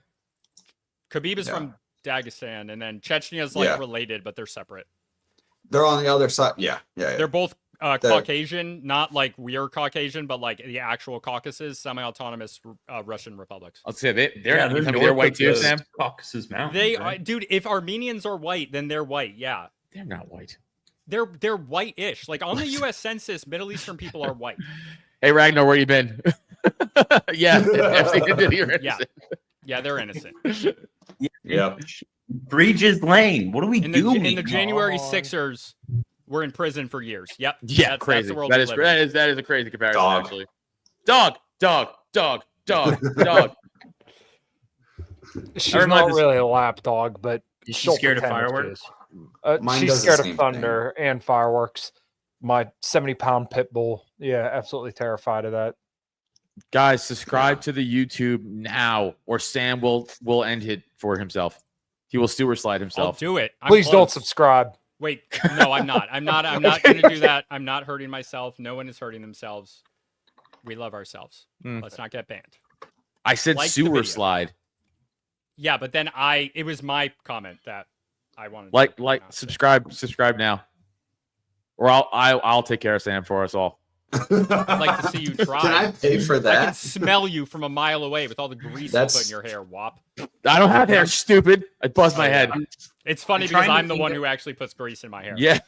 Khabib is Yeah. from Dagestan, and then Chechnya is like Yeah. related, but they're separate. They're on the other side. Yeah. They're both The- Caucasian, not like we're Caucasian, but like the actual Caucasus, semi-autonomous Russian republics. I'll say they're Yeah, you tell me north they're white of too, the Sam. Caucasus Mountains. They are, right? dude. If Armenians are white, then they're white. Yeah, They're not white. they're white-ish. Like on the U.S. Census, Middle Eastern people are white. Hey Ragnar, where you been? Yeah, you're Yeah, yeah, they're innocent. Yeah. Bridges Lane. What are we In the, doing? in the January Oh. Sixers were in prison for years. Yep. Yeah, that's crazy. the world That we is live in. that is a crazy comparison Dog. actually. Dog. She's remind not this- really a lap dog, but Is she she'll scared of pretend she fireworks? is. Mine She's does the scared of same thunder and fireworks. My 70-pound pit bull, yeah, absolutely terrified of that. Guys, subscribe to the YouTube now, or Sam will end it for himself. He will sewer slide I'll himself. do it. I'm Please don't close. subscribe. Wait, no, I'm not. I'm not going to do that. I'm not hurting myself. No one is hurting themselves. We love ourselves. Hmm. Let's not get banned. I said Like the sewer video. slide. Yeah, but then it was my comment that I wanted. Like to not say. subscribe now, or I'll take care of Sam for us all. I'd like to see you try. Can I pay for I can that? smell you from a mile away with all the grease you put in your hair, Wop. I don't have hair, stupid. I buzz my Oh, head. yeah. It's funny I'm because trying to I'm the think one of- who actually puts grease in my hair. Yeah.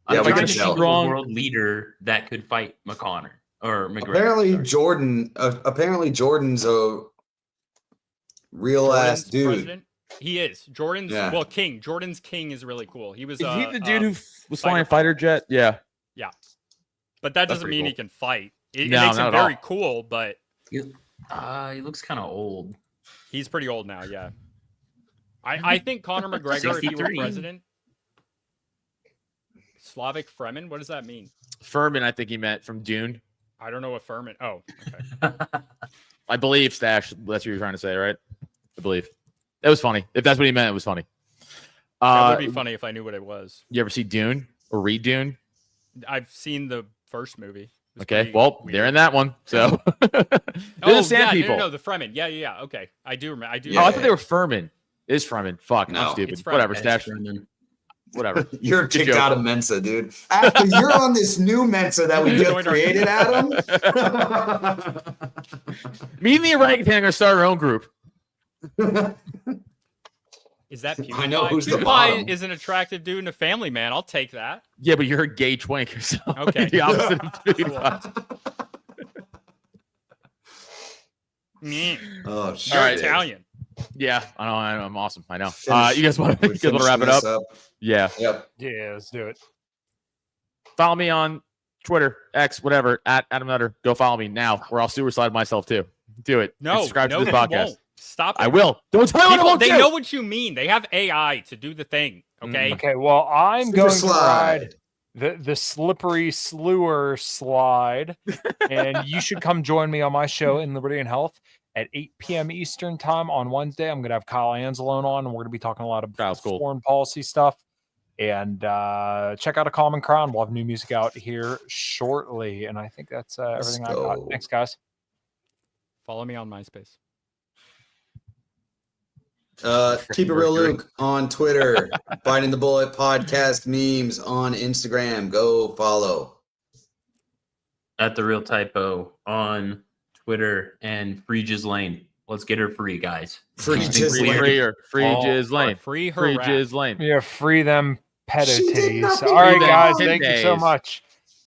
Yeah, I'm we trying can to tell. think of a Strong- world leader that could fight McConnor or McGregor. Apparently, sorry. Jordan's a real ass Jordan's dude. president. He is. Jordan's Yeah. well, king. Jordan's king is really cool. He was Is he the dude um, who was flying a fighter jet? Yeah. but that That's doesn't pretty mean he cool. can fight. It No, makes not him at all. very cool, but He looks kind of old. he's pretty old now, yeah. I think Conor McGregor, if he were 63. president. Slavic Fremen? What does that mean? Furman, I think he meant from Dune. I don't know what Furman. Oh, okay. I believe, Stash. That's what you're trying to say, right? I believe. It was funny. If that's what he meant, it was funny. That would be funny if I knew what it was. You ever see Dune or read Dune? I've seen the first movie. It was Okay, pretty well, weird. they're in that one. So they're Oh, the sand yeah, people. no, the Fremen. Yeah. Okay, I do remember. I do. Oh, I Yeah. thought they were Furman. It is Furman. Fuck, No, I'm stupid. it's Furman. Whatever, Ash Stash. Brennan. Whatever. You're kicked joke. out of Mensa, dude. After you're on this new Mensa that we just Joined our- created, Adam. Me and the orangutan are gonna start our own group. Is that PewDiePie? I know who's the PewDiePie bottom. is an attractive dude and a family man. I'll take that. Yeah, but you're a gay twink, so Okay. the opposite of PewDiePie. Mm, Oh, You're shit. All right. Italian. Yeah, I know. I'm awesome. I know. Finish- You guys want we're to wrap it finishing up? this Yeah. Yep. Yeah, let's do it. Follow me on Twitter, X, whatever, at Adam Nutter. Go follow me now, or I'll suicide myself too. Do it. No, And subscribe no, to this you podcast. won't. Stop it. I will. Don't tell me what I People, won't they do. know what you mean. They have AI to do the thing. Okay. Okay, well, I'm Super going to slide. ride the slippery slewer slide, and you should come join me on my show in Liberty and Health at 8 p.m. Eastern time on Wednesday. I'm going to have Kyle Anzalone on, and we're going to be talking a lot of Kyle's cool. foreign policy stuff. And check out A Common Crown. We'll have new music out here shortly. And I think that's everything I got. go. Thanks, guys. Follow me on MySpace. Keep it real, Luke on Twitter. Biting the Bullet podcast memes on Instagram. Go follow. At the Real Typo on Twitter and Free Lane. Let's get her free, guys. Free She's Jizz been Lane. weird. Free Oh, Jizz Lane. Free her Free rap. Jizz Lane. Yeah, free them pedo She did titties. nothing All right, wrong. guys. 10 Thank you so days. much.